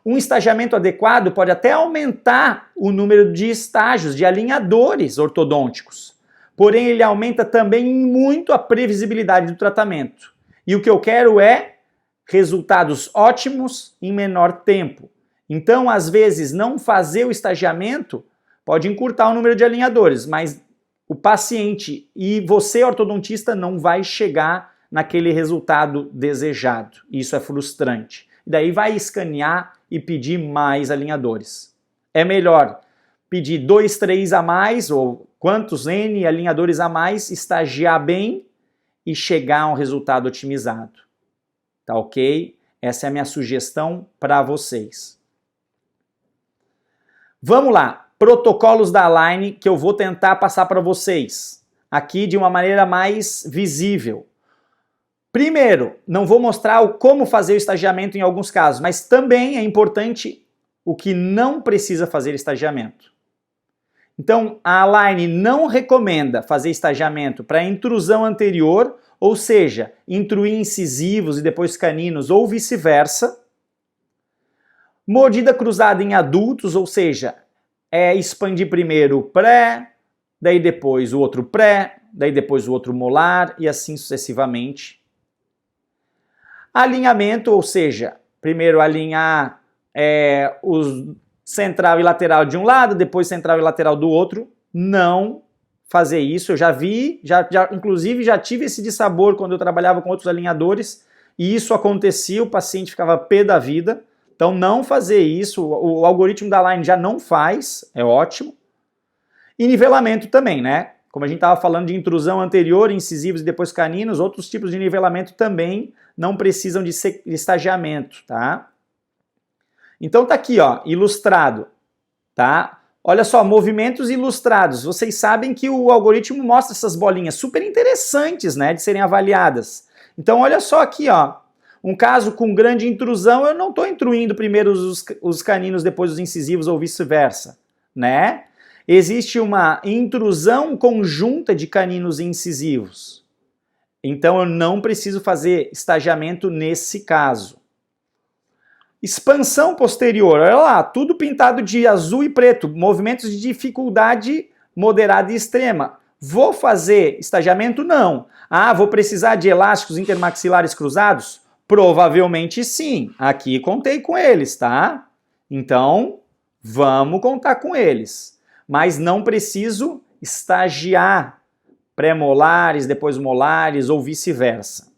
Speaker 1: Um estagiamento adequado pode até aumentar o número de estágios, de alinhadores ortodônticos, porém ele aumenta também muito a previsibilidade do tratamento. E o que eu quero é resultados ótimos em menor tempo. Então, às vezes, não fazer o estagiamento pode encurtar o número de alinhadores, mas o paciente e você, ortodontista, não vai chegar naquele resultado desejado. Isso é frustrante. E daí vai escanear e pedir mais alinhadores. É melhor pedir 2, 3 a mais, ou quantos N alinhadores a mais, estagiar bem e chegar a um resultado otimizado. Tá ok? Essa é a minha sugestão para vocês. Vamos lá, protocolos da Align que eu vou tentar passar para vocês, aqui de uma maneira mais visível. Primeiro, não vou mostrar como fazer o estagiamento em alguns casos, mas também é importante o que não precisa fazer estagiamento. Então, a Align não recomenda fazer estagiamento para intrusão anterior, ou seja, intruir incisivos e depois caninos ou vice-versa. Mordida cruzada em adultos, ou seja, é expandir primeiro o pré, daí depois o outro pré, daí depois o outro molar e assim sucessivamente. Alinhamento, ou seja, primeiro alinhar os central e lateral de um lado, depois central e lateral do outro. Não fazer isso. Eu já vi, inclusive já tive esse dissabor quando eu trabalhava com outros alinhadores e isso acontecia, o paciente ficava pé da vida. Então não fazer isso, o algoritmo da Align já não faz, é ótimo. E nivelamento também, né? Como a gente estava falando de intrusão anterior, incisivos e depois caninos, outros tipos de nivelamento também não precisam de estagiamento, tá? Então tá aqui, ó, ilustrado, tá? Olha só, movimentos ilustrados. Vocês sabem que o algoritmo mostra essas bolinhas super interessantes, né, de serem avaliadas. Então olha só aqui, ó, um caso com grande intrusão, eu não estou intruindo primeiro os caninos, depois os incisivos ou vice-versa, né? Existe uma intrusão conjunta de caninos e incisivos. Então eu não preciso fazer estagiamento nesse caso. Expansão posterior, olha lá, tudo pintado de azul e preto, movimentos de dificuldade moderada e extrema. Vou fazer estagiamento? Não. Ah, vou precisar de elásticos intermaxilares cruzados? Provavelmente sim. Aqui contei com eles, tá? Então, vamos contar com eles. Mas não preciso estagiar pré-molares, depois molares ou vice-versa.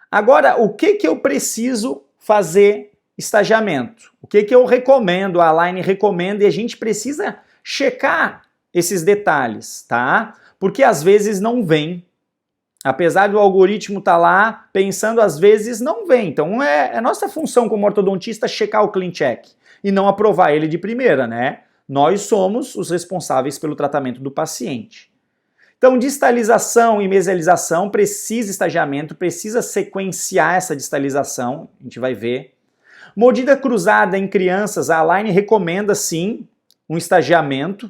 Speaker 1: Agora, o que eu preciso fazer estagiamento? O que eu recomendo, a Align recomenda, e a gente precisa checar esses detalhes, tá? Porque às vezes não vem. Apesar do algoritmo estar lá pensando, às vezes não vem. Então é nossa função como ortodontista checar o clean check e não aprovar ele de primeira, né? Nós somos os responsáveis pelo tratamento do paciente. Então, distalização e mesialização precisa estagiamento, precisa sequenciar essa distalização, a gente vai ver. Mordida cruzada em crianças, a Align recomenda sim um estagiamento.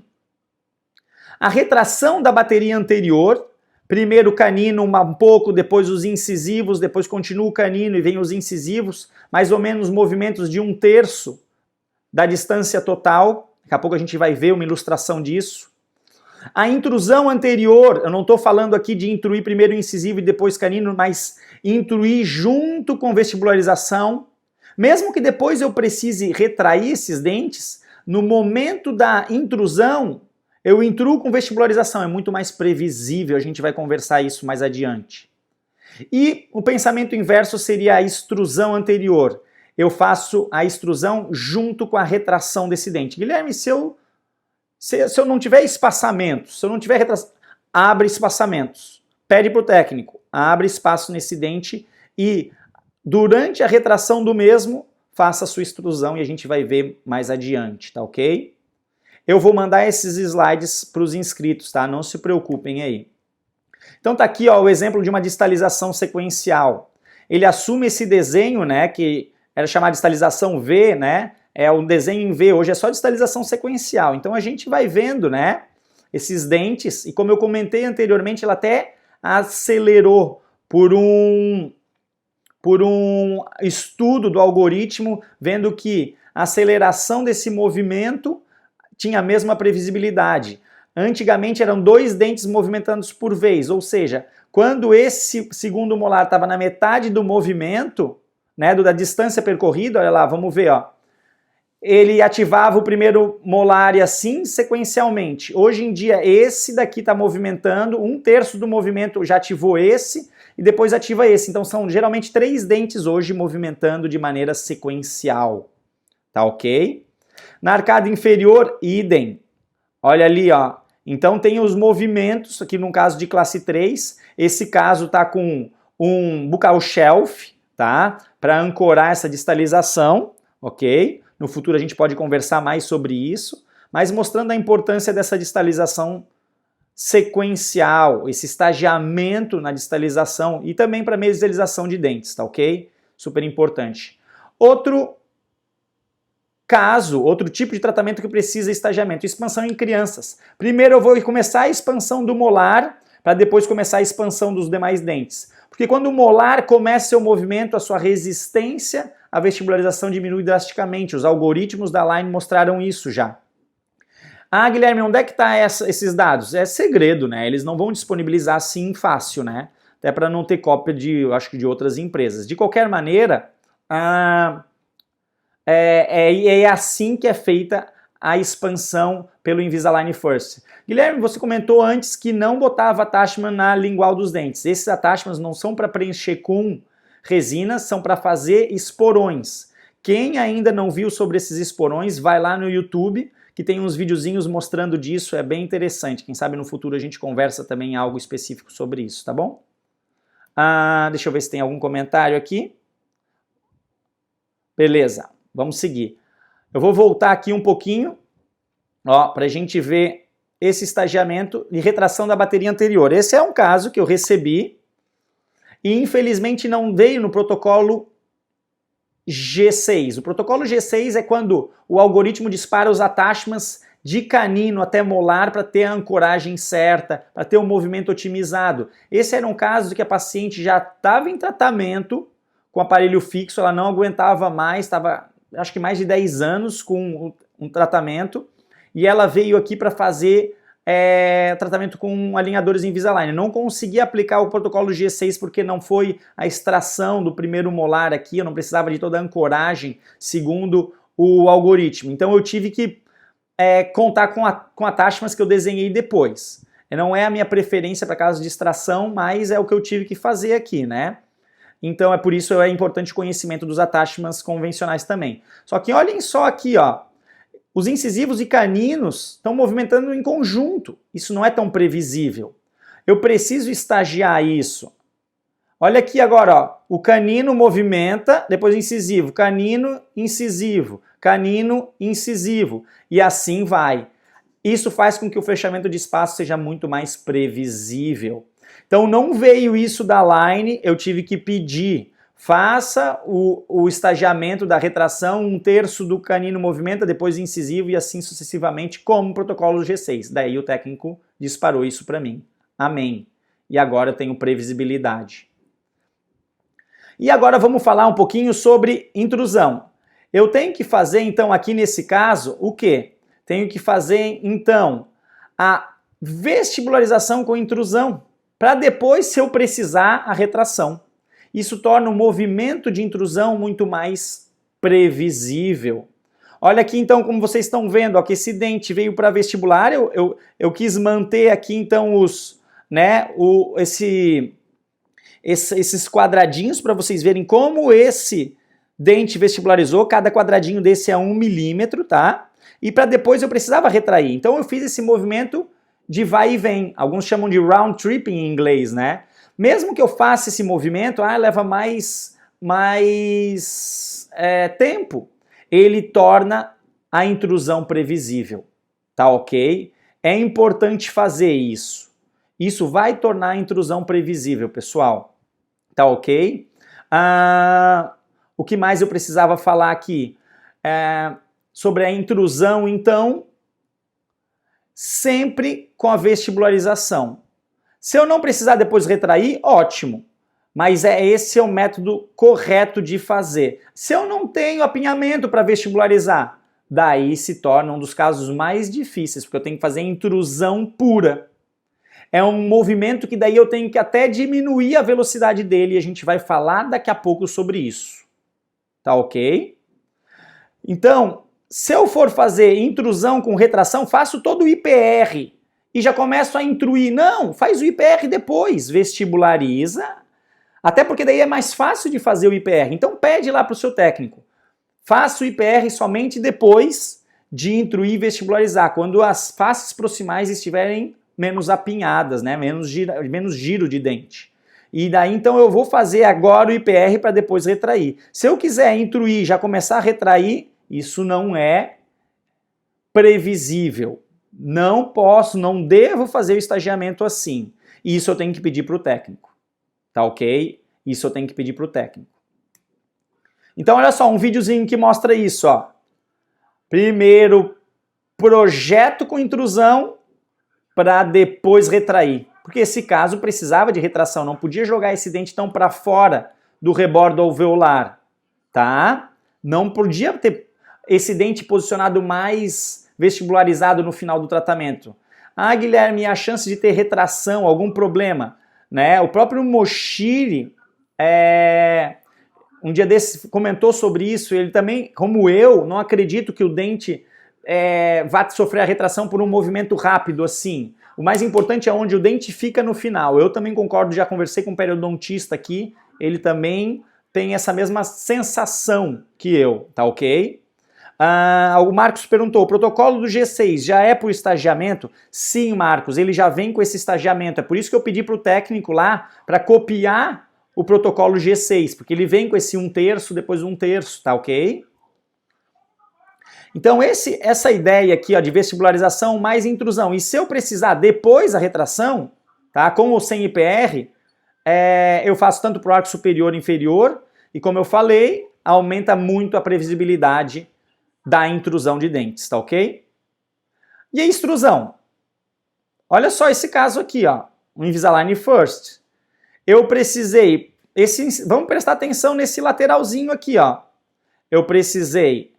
Speaker 1: A retração da bateria anterior, primeiro o canino um pouco, depois os incisivos, depois continua o canino e vem os incisivos, mais ou menos movimentos de 1/3 da distância total. Daqui a pouco a gente vai ver uma ilustração disso. A intrusão anterior, eu não estou falando aqui de intruir primeiro o incisivo e depois canino, mas intruir junto com vestibularização. Mesmo que depois eu precise retrair esses dentes, no momento da intrusão, eu intruo com vestibularização, é muito mais previsível, a gente vai conversar isso mais adiante. E o pensamento inverso seria a extrusão anterior. Eu faço a extrusão junto com a retração desse dente. Guilherme, se eu não tiver espaçamentos, se eu não tiver retração, abre espaçamentos. Pede para o técnico, abre espaço nesse dente e durante a retração do mesmo, faça a sua extrusão e a gente vai ver mais adiante, tá ok? Eu vou mandar esses slides para os inscritos, tá? Não se preocupem aí. Então tá aqui, ó, o exemplo de uma distalização sequencial. Ele assume esse desenho, né, que era chamado de distalização V, né? É um desenho em V, hoje é só distalização sequencial. Então a gente vai vendo, né, esses dentes, e como eu comentei anteriormente, ela até acelerou por um estudo do algoritmo, vendo que a aceleração desse movimento tinha a mesma previsibilidade. Antigamente eram 2 dentes movimentando por vez, ou seja, quando esse segundo molar estava na metade do movimento, né, da distância percorrida, olha lá, vamos ver, ó, ele ativava o primeiro molar e assim sequencialmente. Hoje em dia esse daqui está movimentando, 1/3 do movimento já ativou esse, e depois ativa esse. Então são geralmente 3 dentes hoje movimentando de maneira sequencial. Tá ok? Na arcada inferior, idem. Olha ali, ó. Então tem os movimentos, aqui no caso de classe 3, esse caso tá com um buccal shelf, tá? Para ancorar essa distalização, ok? No futuro a gente pode conversar mais sobre isso, mas mostrando a importância dessa distalização sequencial, esse estagiamento na distalização e também para mesialização de dentes, tá ok? Super importante. Outro caso, outro tipo de tratamento que precisa estagiamento, expansão em crianças. Primeiro eu vou começar a expansão do molar, para depois começar a expansão dos demais dentes. Porque quando o molar começa seu movimento, a sua resistência à vestibularização diminui drasticamente. Os algoritmos da Align mostraram isso já. Ah, Guilherme, onde é que tá esses dados? É segredo, né? Eles não vão disponibilizar assim fácil, né? Até para não ter cópia de, eu acho que de outras empresas. De qualquer maneira, é assim que é feita a expansão pelo Invisalign First. Guilherme, você comentou antes que não botava attachment na lingual dos dentes. Esses attachments não são para preencher com resina, são para fazer esporões. Quem ainda não viu sobre esses esporões, vai lá no YouTube, que tem uns videozinhos mostrando disso, é bem interessante. Quem sabe no futuro a gente conversa também algo específico sobre isso, tá bom? Deixa eu ver se tem algum comentário aqui. Beleza, vamos seguir. Eu vou voltar aqui um pouquinho, ó, para a gente ver esse estagiamento de retração da bateria anterior. Esse é um caso que eu recebi e infelizmente não veio no protocolo G6. O protocolo G6 é quando o algoritmo dispara os attachments de canino até molar para ter a ancoragem certa, para ter o movimento otimizado. Esse era um caso que a paciente já estava em tratamento com aparelho fixo, ela não aguentava mais, estava acho que mais de 10 anos com um tratamento, e ela veio aqui para fazer tratamento com alinhadores Invisalign. Não consegui aplicar o protocolo G6 porque não foi a extração do primeiro molar aqui, eu não precisava de toda a ancoragem segundo o algoritmo. Então eu tive que contar com attachments que eu desenhei depois. Não é a minha preferência para caso de extração, mas é o que eu tive que fazer aqui, né? Então é por isso é importante o conhecimento dos attachments convencionais também. Só que olhem só aqui, ó. Os incisivos e caninos estão movimentando em conjunto. Isso não é tão previsível. Eu preciso estagiar isso. Olha aqui agora, ó. O canino movimenta, depois o incisivo. Canino, incisivo. Canino, incisivo. E assim vai. Isso faz com que o fechamento de espaço seja muito mais previsível. Então não veio isso da Align, eu tive que pedir. Faça o estagiamento da retração, 1/3 do canino movimenta, depois incisivo e assim sucessivamente, como o protocolo G6. Daí o técnico disparou isso para mim. Amém. E agora eu tenho previsibilidade. E agora vamos falar um pouquinho sobre intrusão. Eu tenho que fazer então aqui nesse caso o quê? Tenho que fazer então a vestibularização com intrusão, para depois, se eu precisar, a retração. Isso torna o movimento de intrusão muito mais previsível. Olha aqui então como vocês estão vendo, ó, que esse dente veio para vestibular, eu quis manter aqui então esses quadradinhos para vocês verem como esse dente vestibularizou, cada quadradinho desse é 1 milímetro, tá? E para depois eu precisava retrair, então eu fiz esse movimento de vai e vem, alguns chamam de round trip em inglês, né? Mesmo que eu faça esse movimento, leva mais tempo, ele torna a intrusão previsível, tá ok? É importante fazer isso. Isso vai tornar a intrusão previsível, pessoal, tá ok? O que mais eu precisava falar aqui? Sobre a intrusão, então, sempre com a vestibularização. Se eu não precisar depois retrair, ótimo. Mas esse é o método correto de fazer. Se eu não tenho apinhamento para vestibularizar, daí se torna um dos casos mais difíceis, porque eu tenho que fazer intrusão pura. É um movimento que daí eu tenho que até diminuir a velocidade dele, e a gente vai falar daqui a pouco sobre isso. Tá ok? Então, se eu for fazer intrusão com retração, faço todo o IPR e já começo a intruir. Não, faz o IPR depois, vestibulariza. Até porque daí é mais fácil de fazer o IPR. Então pede lá para o seu técnico. Faça o IPR somente depois de intruir e vestibularizar, quando as faces proximais estiverem menos apinhadas, né? menos giro de dente. E daí então eu vou fazer agora o IPR para depois retrair. Se eu quiser intruir e já começar a retrair, isso não é previsível. Não posso, não devo fazer o estagiamento assim. Isso eu tenho que pedir para o técnico. Tá ok? Isso eu tenho que pedir para o técnico. Então, olha só, um videozinho que mostra isso, ó. Primeiro, projeto com intrusão para depois retrair. Porque esse caso precisava de retração, não podia jogar esse dente tão para fora do rebordo alveolar, tá? Não podia ter esse dente posicionado mais vestibularizado no final do tratamento. Guilherme, a chance de ter retração, algum problema? Né? O próprio Moshiri, um dia desses, comentou sobre isso. Ele também, como eu, não acredito que o dente vá sofrer a retração por um movimento rápido assim. O mais importante é onde o dente fica no final. Eu também concordo, já conversei com um periodontista aqui, ele também tem essa mesma sensação que eu, tá ok? O Marcos perguntou, o protocolo do G6 já é para o estagiamento? Sim, Marcos, ele já vem com esse estagiamento. É por isso que eu pedi para o técnico lá para copiar o protocolo G6, porque ele vem com esse 1/3, depois 1/3, tá ok? Então essa ideia aqui, ó, de vestibularização mais intrusão. E se eu precisar depois a retração, tá, com ou sem IPR, eu faço tanto para o arco superior e inferior, e como eu falei, aumenta muito a previsibilidade da intrusão de dentes, tá ok? E a extrusão? Olha só esse caso aqui, ó, o Invisalign First. Eu precisei, vamos prestar atenção nesse lateralzinho aqui, ó. Eu precisei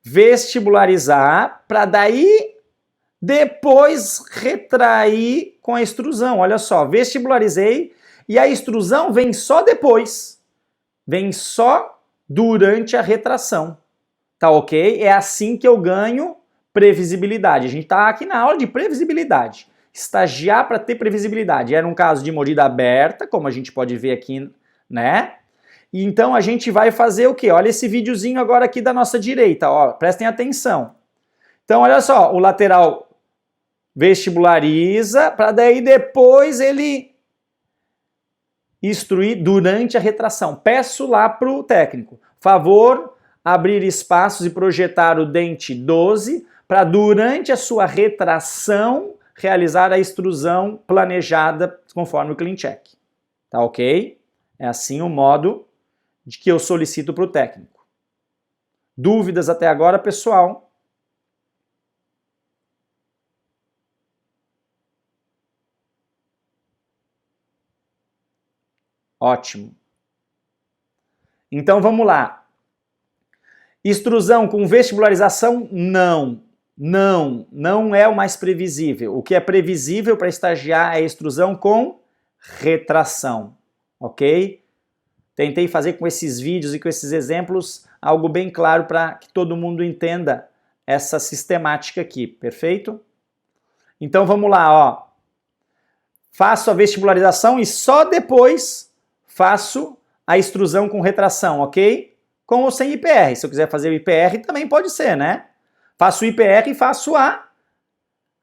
Speaker 1: vestibularizar para daí depois retrair com a extrusão. Olha só, vestibularizei e a extrusão vem só depois. Vem só durante a retração. Tá ok? É assim que eu ganho previsibilidade. A gente tá aqui na aula de previsibilidade. Estagiar para ter previsibilidade. Era um caso de mordida aberta, como a gente pode ver aqui, né? E então a gente vai fazer o quê? Olha esse videozinho agora aqui da nossa direita, ó. Prestem atenção. Então, olha só, o lateral vestibulariza, para daí depois ele instruir durante a retração. Peço lá para o técnico, favor, abrir espaços e projetar o dente 12 para durante a sua retração realizar a extrusão planejada conforme o CleanCheck. Tá ok? É assim o modo de que eu solicito para o técnico. Dúvidas até agora, pessoal? Ótimo. Então vamos lá. Extrusão com vestibularização? Não. Não é o mais previsível. O que é previsível para estagiar é a extrusão com retração. Ok? Tentei fazer com esses vídeos e com esses exemplos algo bem claro para que todo mundo entenda essa sistemática aqui, perfeito? Então vamos lá, ó. Faço a vestibularização e só depois faço a extrusão com retração, ok? Com ou sem IPR. Se eu quiser fazer o IPR também pode ser, né? Faço o IPR e faço a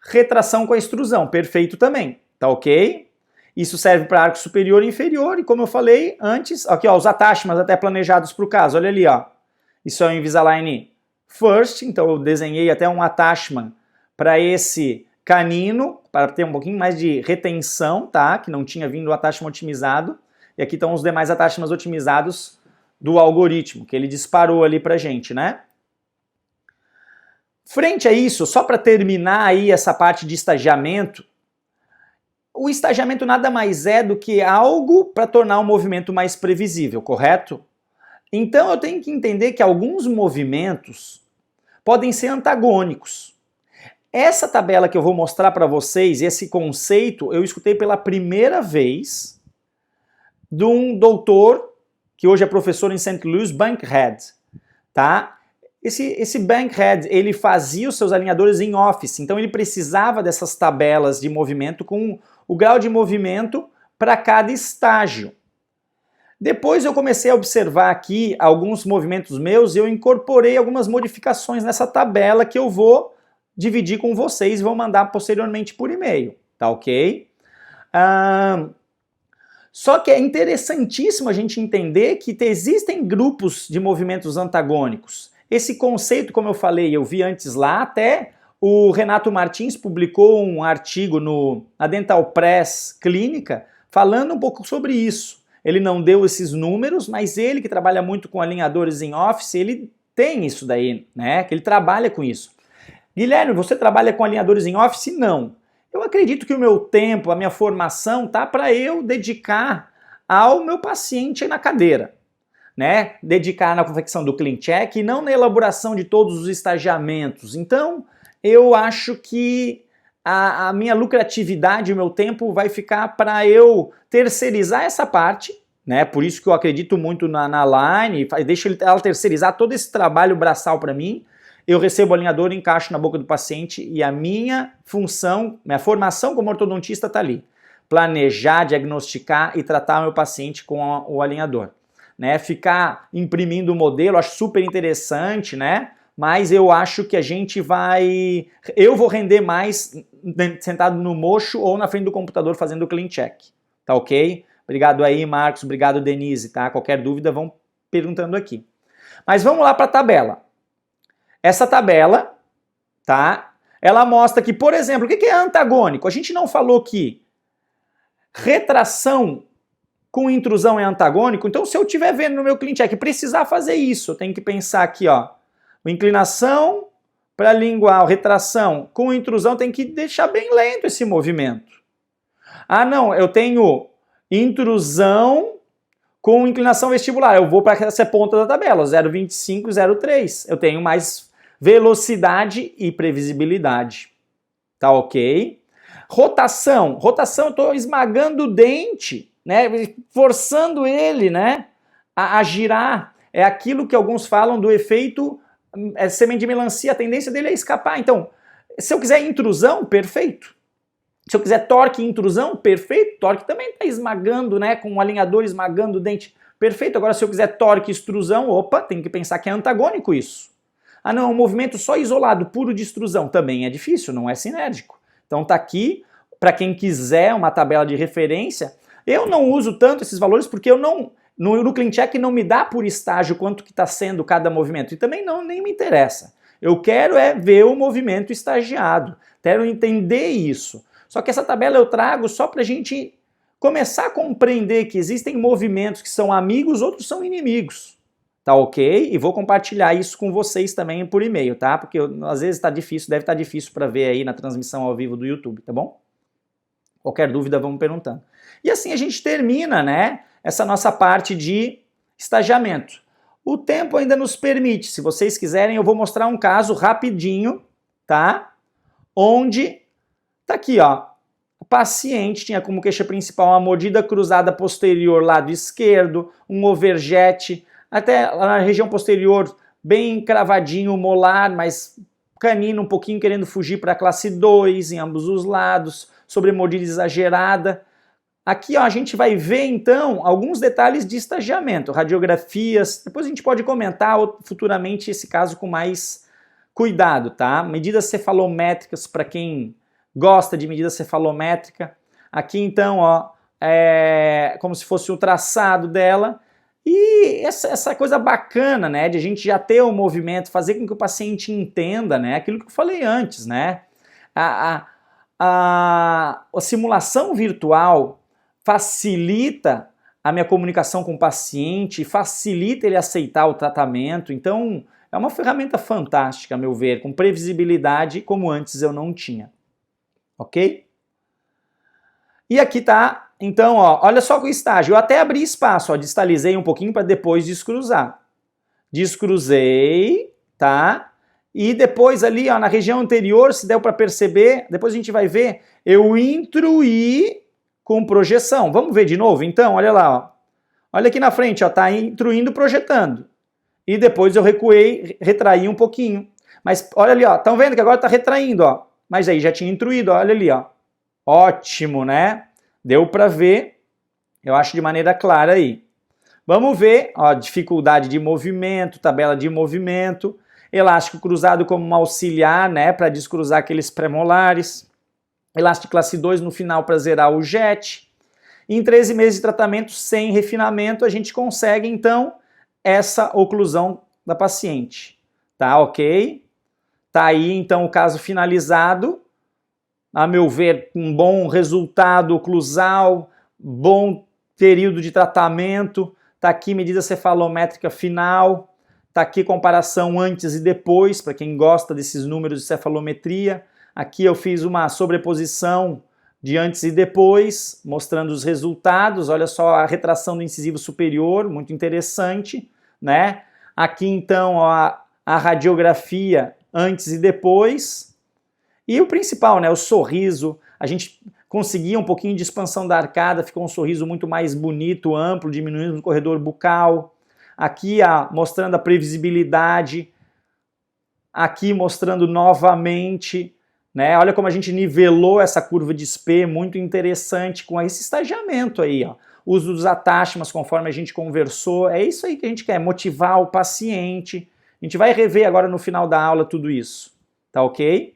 Speaker 1: retração com a extrusão, perfeito também, tá ok? Isso serve para arco superior e inferior, e como eu falei antes, aqui ó, os attachments até planejados para o caso, olha ali ó, isso é o Invisalign First, então eu desenhei até um attachment para esse canino, para ter um pouquinho mais de retenção, tá? Que não tinha vindo o attachment otimizado, e aqui estão os demais attachments otimizados do algoritmo, que ele disparou ali pra gente, né? Frente a isso, só para terminar aí essa parte de estagiamento, o estagiamento nada mais é do que algo para tornar o movimento mais previsível, correto? Então eu tenho que entender que alguns movimentos podem ser antagônicos. Essa tabela que eu vou mostrar para vocês, esse conceito, eu escutei pela primeira vez de um doutor que hoje é professor em St. Louis, Bankhead, tá? Esse Bankhead, ele fazia os seus alinhadores em Office, então ele precisava dessas tabelas de movimento com o grau de movimento para cada estágio. Depois eu comecei a observar aqui alguns movimentos meus e eu incorporei algumas modificações nessa tabela que eu vou dividir com vocês e vou mandar posteriormente por e-mail, tá ok? Só que é interessantíssimo a gente entender que existem grupos de movimentos antagônicos. Esse conceito, como eu falei, eu vi antes lá, até o Renato Martins publicou um artigo na Dental Press Clínica falando um pouco sobre isso. Ele não deu esses números, mas ele que trabalha muito com alinhadores em Office, ele tem isso daí, né? Que ele trabalha com isso. Guilherme, você trabalha com alinhadores em Office? Não. Eu acredito que o meu tempo, a minha formação, tá para eu dedicar ao meu paciente na cadeira, né? Dedicar na confecção do Clean Check e não na elaboração de todos os estagiamentos. Então, eu acho que a minha lucratividade, o meu tempo vai ficar para eu terceirizar essa parte, né? Por isso que eu acredito muito na Line, deixo ela terceirizar todo esse trabalho braçal para mim. Eu recebo o alinhador, encaixo na boca do paciente e a minha função, minha formação como ortodontista está ali. Planejar, diagnosticar e tratar o meu paciente com o alinhador. Né? Ficar imprimindo o modelo, acho super interessante, né? Mas eu acho que a gente vai... Eu vou render mais sentado no mocho ou na frente do computador fazendo o clean check. Tá ok? Obrigado aí, Marcos. Obrigado, Denise, tá? Qualquer dúvida, vão perguntando aqui. Mas vamos lá para a tabela. Essa tabela, tá? Ela mostra que, por exemplo, o que é antagônico? A gente não falou que retração com intrusão é antagônico, então se eu estiver vendo no meu clean check precisar fazer isso, eu tenho que pensar aqui, ó, inclinação para lingual, retração com intrusão, tem que deixar bem lento esse movimento. Ah, não, eu tenho intrusão com inclinação vestibular, eu vou para essa ponta da tabela, 0,25, 0,3. Eu tenho mais velocidade e previsibilidade. Tá ok? Rotação, eu estou esmagando o dente, né? Forçando ele, né? A girar. É aquilo que alguns falam do efeito semente de melancia, a tendência dele é escapar. Então, se eu quiser intrusão, perfeito. Se eu quiser torque e intrusão, perfeito. Torque também está esmagando, né? Com um alinhador esmagando o dente. Perfeito. Agora, se eu quiser torque e extrusão, opa, tem que pensar que é antagônico isso. Ah, não, um movimento só isolado, puro de extrusão, também é difícil, não é sinérgico. Então tá aqui, para quem quiser uma tabela de referência. Eu não uso tanto esses valores porque eu não... No Clean Check não me dá por estágio quanto que está sendo cada movimento. E também nem me interessa. Eu quero ver o movimento estagiado. Quero entender isso. Só que essa tabela eu trago só para a gente começar a compreender que existem movimentos que são amigos, outros são inimigos. Tá ok? E vou compartilhar isso com vocês também por e-mail, tá? Porque às vezes está difícil, deve estar difícil para ver aí na transmissão ao vivo do YouTube, tá bom? Qualquer dúvida, vamos perguntando. E assim a gente termina, né, essa nossa parte de estagiamento. O tempo ainda nos permite, se vocês quiserem, eu vou mostrar um caso rapidinho, tá? Onde, tá aqui, ó, O paciente tinha como queixa principal uma mordida cruzada posterior lado esquerdo, um overjet, até na região posterior bem cravadinho o molar, mas canino um pouquinho querendo fugir para a classe 2 em ambos os lados, sobremordida exagerada. Aqui ó, a gente vai ver então alguns detalhes de estagiamento, radiografias, depois a gente pode comentar futuramente esse caso com mais cuidado, tá? Medidas cefalométricas para quem gosta de medida cefalométrica. Aqui então ó, é como se fosse o traçado dela. E essa coisa bacana, né, de a gente já ter o movimento, fazer com que o paciente entenda, né, aquilo que eu falei antes, né, a simulação virtual facilita a minha comunicação com o paciente, facilita ele aceitar o tratamento, então é uma ferramenta fantástica, a meu ver, com previsibilidade como antes eu não tinha, ok? E aqui tá, então, ó, olha só o estágio, eu até abri espaço, ó, distalizei um pouquinho para depois descruzar. Descruzei, tá? E depois ali, ó, na região anterior, se deu para perceber, depois a gente vai ver, eu intruí com projeção. Vamos ver de novo, então? Olha lá, ó. Olha aqui na frente, ó, tá intruindo, projetando. E depois eu recuei, retraí um pouquinho. Mas olha ali, ó, estão vendo que agora tá retraindo, ó. Mas aí já tinha intruído, ó, olha ali, ó. Ótimo, né? Deu para ver, eu acho de maneira clara aí. Vamos ver, ó, dificuldade de movimento, tabela de movimento, elástico cruzado como um auxiliar, né, para descruzar aqueles premolares, elástico classe 2 no final para zerar o jet. Em 13 meses de tratamento sem refinamento, a gente consegue, então, essa oclusão da paciente. Tá ok? Tá aí, então, o caso finalizado. A meu ver, um bom resultado oclusal, bom período de tratamento. Tá aqui medida cefalométrica final. Tá aqui comparação antes e depois, para quem gosta desses números de cefalometria. Aqui eu fiz uma sobreposição de antes e depois, mostrando os resultados. Olha só a retração do incisivo superior, muito interessante, né? Aqui então ó, a radiografia antes e depois. E o principal, né, o sorriso, a gente conseguia um pouquinho de expansão da arcada, ficou um sorriso muito mais bonito, amplo, diminuindo o corredor bucal. Aqui mostrando a previsibilidade, aqui mostrando novamente, né, olha como a gente nivelou essa curva de SPE, muito interessante com esse estagiamento aí, ó. Uso dos atáchimas conforme a gente conversou, é isso aí que a gente quer, motivar o paciente. A gente vai rever agora no final da aula tudo isso, tá ok?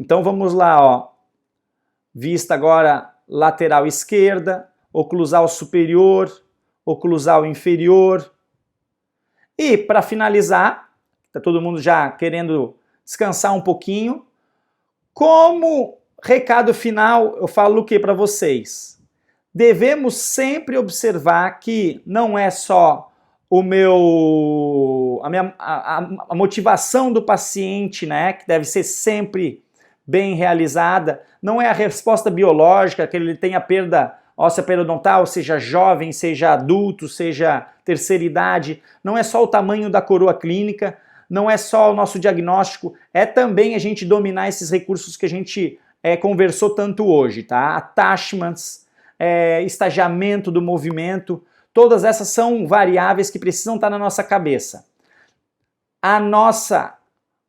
Speaker 1: Então vamos lá, ó. Vista agora lateral esquerda, oclusal superior, oclusal inferior. E para finalizar, tá todo mundo já querendo descansar um pouquinho, como recado final, eu falo o que para vocês? Devemos sempre observar que não é só a motivação do paciente, né, que deve ser sempre bem realizada, não é a resposta biológica, que ele tenha perda óssea periodontal, seja jovem, seja adulto, seja terceira idade, não é só o tamanho da coroa clínica, não é só o nosso diagnóstico, é também a gente dominar esses recursos que a gente conversou tanto hoje, tá? Attachments, estagiamento do movimento, todas essas são variáveis que precisam estar na nossa cabeça. A nossa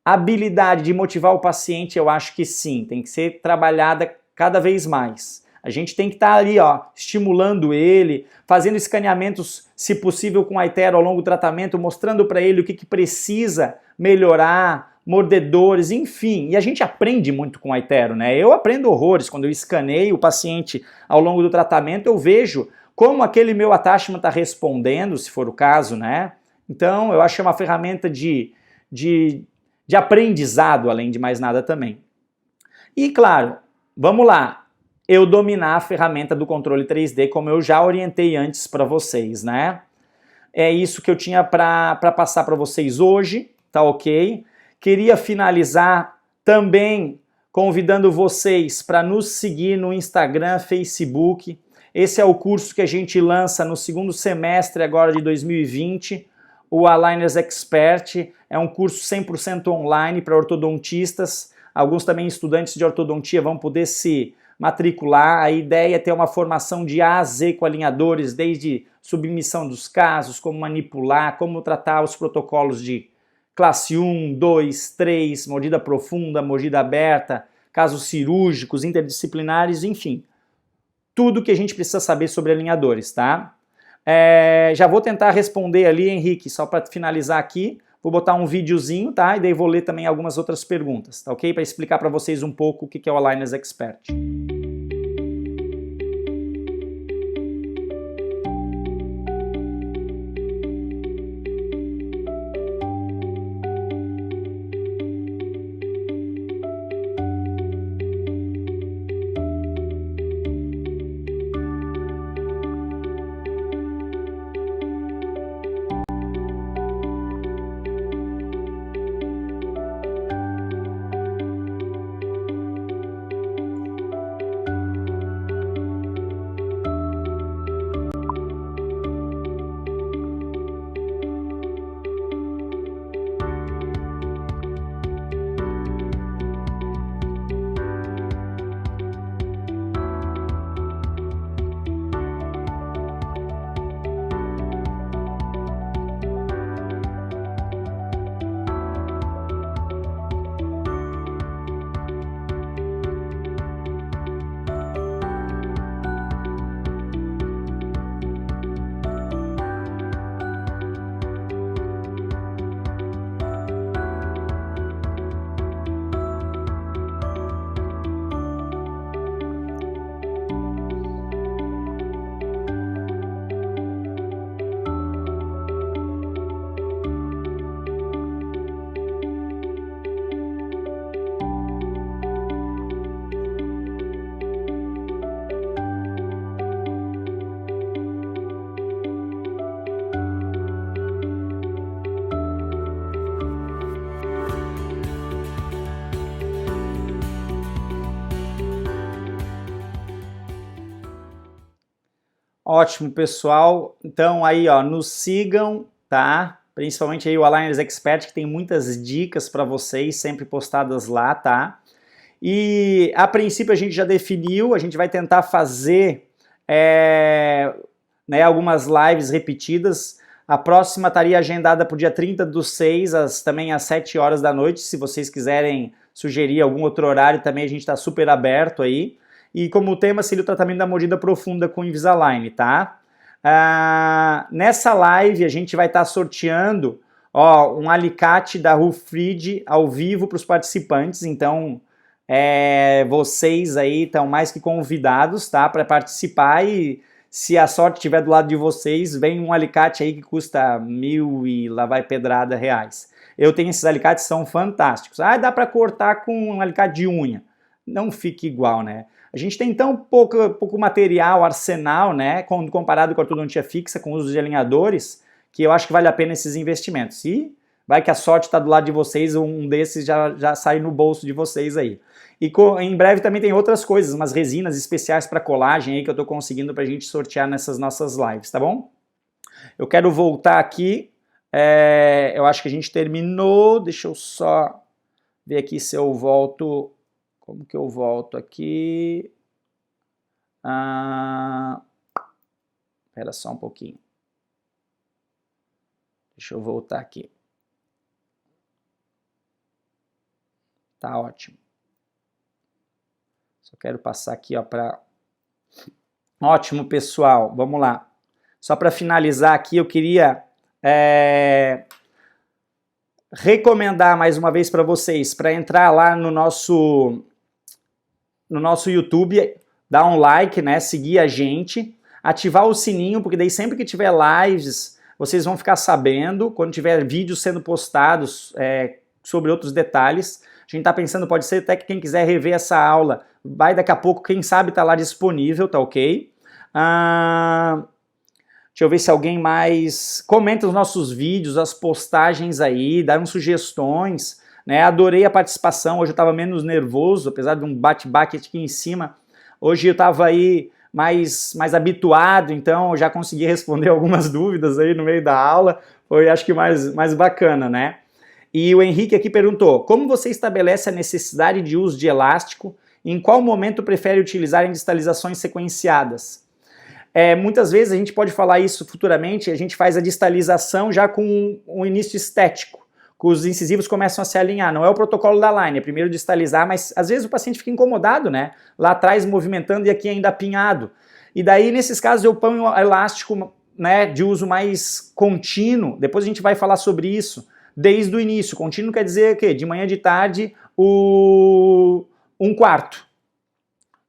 Speaker 1: habilidade de motivar o paciente, eu acho que sim, tem que ser trabalhada cada vez mais. A gente tem que estar ali, ó, estimulando ele, fazendo escaneamentos, se possível, com a itero ao longo do tratamento, mostrando para ele o que precisa melhorar, mordedores, enfim. E a gente aprende muito com a itero, né? Eu aprendo horrores quando eu escaneio o paciente ao longo do tratamento, eu vejo como aquele meu attachment está respondendo, se for o caso, né? Então, eu acho que é uma ferramenta de aprendizado, além de mais nada também. E, claro, vamos lá, eu dominar a ferramenta do controle 3D, como eu já orientei antes para vocês, né? É isso que eu tinha para passar para vocês hoje, tá ok? Queria finalizar também convidando vocês para nos seguir no Instagram, Facebook. Esse é o curso que a gente lança no segundo semestre agora de 2020, o Aligners Expert. É um curso 100% online para ortodontistas. Alguns também estudantes de ortodontia vão poder se matricular. A ideia é ter uma formação de A a Z com alinhadores, desde submissão dos casos, como manipular, como tratar os protocolos de classe 1, 2, 3, mordida profunda, mordida aberta, casos cirúrgicos, interdisciplinares, enfim. Tudo que a gente precisa saber sobre alinhadores, tá? Já vou tentar responder ali, Henrique, só para finalizar aqui. Vou botar um videozinho, tá? E daí vou ler também algumas outras perguntas, tá ok? Para explicar para vocês um pouco o que é o Aligners Expert. Ótimo, pessoal. Então aí, ó, nos sigam, tá? Principalmente aí o Aligners Expert, que tem muitas dicas para vocês, sempre postadas lá, tá? E a princípio a gente já definiu, a gente vai tentar fazer algumas lives repetidas. A próxima estaria agendada para o dia 30/6, também às 7 horas da noite. Se vocês quiserem sugerir algum outro horário, também a gente está super aberto aí. E como tema seria o tratamento da mordida profunda com Invisalign, tá? Nessa live a gente vai estar sorteando um alicate da Rufrid ao vivo para os participantes, então vocês aí estão mais que convidados, tá? Para participar, e se a sorte estiver do lado de vocês, vem um alicate aí que custa 1.000 e lá vai pedrada reais. Eu tenho esses alicates, são fantásticos. Dá para cortar com um alicate de unha. Não fica igual, né? A gente tem tão pouco material, arsenal, né, comparado com a ortodontia fixa, com o uso de alinhadores, que eu acho que vale a pena esses investimentos. E vai que a sorte está do lado de vocês, um desses já sai no bolso de vocês aí. E em breve também tem outras coisas, umas resinas especiais para colagem aí que eu estou conseguindo para a gente sortear nessas nossas lives, tá bom? Eu quero voltar aqui, eu acho que a gente terminou, deixa eu só ver aqui se eu volto... Como que eu volto aqui? Espera só um pouquinho. Deixa eu voltar aqui. Tá ótimo. Só quero passar aqui para... Ótimo, pessoal. Vamos lá. Só para finalizar aqui, eu queria recomendar mais uma vez para vocês, para entrar lá no nosso YouTube, dar um like, né, seguir a gente, ativar o sininho, porque daí sempre que tiver lives, vocês vão ficar sabendo, quando tiver vídeos sendo postados sobre outros detalhes. A gente tá pensando, pode ser até que quem quiser rever essa aula, vai daqui a pouco, quem sabe tá lá disponível, tá ok? Deixa eu ver se alguém mais comenta os nossos vídeos, as postagens aí, dá sugestões, né? Adorei a participação, hoje eu estava menos nervoso, apesar de um bate-bate aqui em cima. Hoje eu estava aí mais habituado, então eu já consegui responder algumas dúvidas aí no meio da aula, foi acho que mais bacana, né? E o Henrique aqui perguntou, como você estabelece a necessidade de uso de elástico Em qual momento prefere utilizar em distalizações sequenciadas? Muitas vezes a gente pode falar isso futuramente, a gente faz a distalização já com um início estético, que os incisivos começam a se alinhar. Não é o protocolo da Line, é primeiro distalizar, mas às vezes o paciente fica incomodado, né? Lá atrás movimentando e aqui ainda apinhado. E daí, nesses casos, eu ponho um elástico, né, de uso mais contínuo. Depois a gente vai falar sobre isso desde o início. Contínuo quer dizer o quê? De manhã, de tarde, um quarto.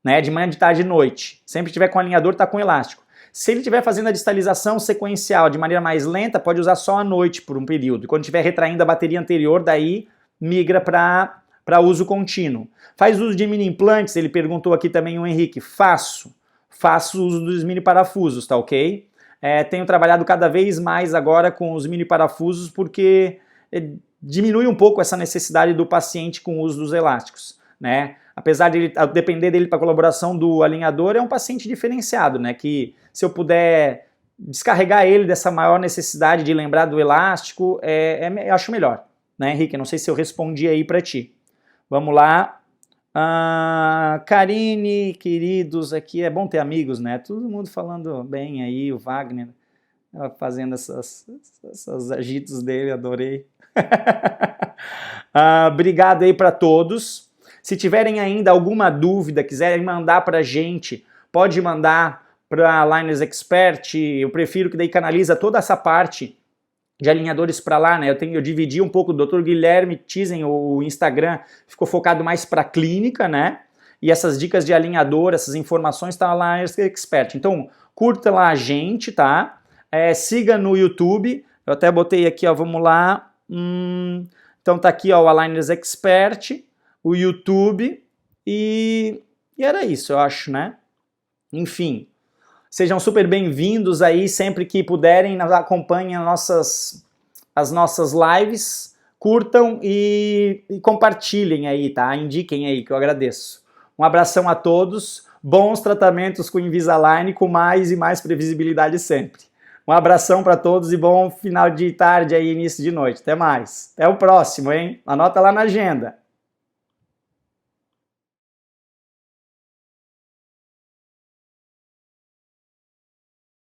Speaker 1: Né, de manhã, de tarde e noite. Sempre que tiver com alinhador, tá com elástico. Se ele estiver fazendo a distalização sequencial de maneira mais lenta, pode usar só à noite por um período. E quando estiver retraindo a bateria anterior, daí migra para uso contínuo. Faz uso de mini implantes? Ele perguntou aqui também o Henrique. Faço uso dos mini parafusos, tá ok? Tenho trabalhado cada vez mais agora com os mini parafusos porque diminui um pouco essa necessidade do paciente com o uso dos elásticos, né? Apesar de depender dele para a colaboração do alinhador, é um paciente diferenciado, né? Que se eu puder descarregar ele dessa maior necessidade de lembrar do elástico, eu acho melhor, né, Henrique? Não sei se eu respondi aí para ti. Vamos lá. Karine, queridos, aqui é bom ter amigos, né? Todo mundo falando bem aí, o Wagner fazendo esses agitos dele, adorei. Obrigado aí para todos. Se tiverem ainda alguma dúvida, quiserem mandar para a gente, pode mandar para a Liners Expert. Eu prefiro que daí canaliza toda essa parte de alinhadores para lá, né? Eu dividi um pouco, o Dr. Guilherme Tizen, o Instagram, ficou focado mais para clínica, né? E essas dicas de alinhador, essas informações estão lá na Liners Expert. Então, curta lá a gente, tá? Siga no YouTube. Eu até botei aqui, ó, vamos lá. Então tá aqui, ó, o Aligners Expert, o YouTube e era isso, eu acho, né? Enfim, sejam super bem-vindos aí, sempre que puderem, acompanhem as nossas lives, curtam e compartilhem aí, tá? Indiquem aí, que eu agradeço. Um abração a todos, bons tratamentos com Invisalign, com mais e mais previsibilidade sempre. Um abração para todos e bom final de tarde aí, início de noite. Até mais. Até o próximo, hein? Anota lá na agenda.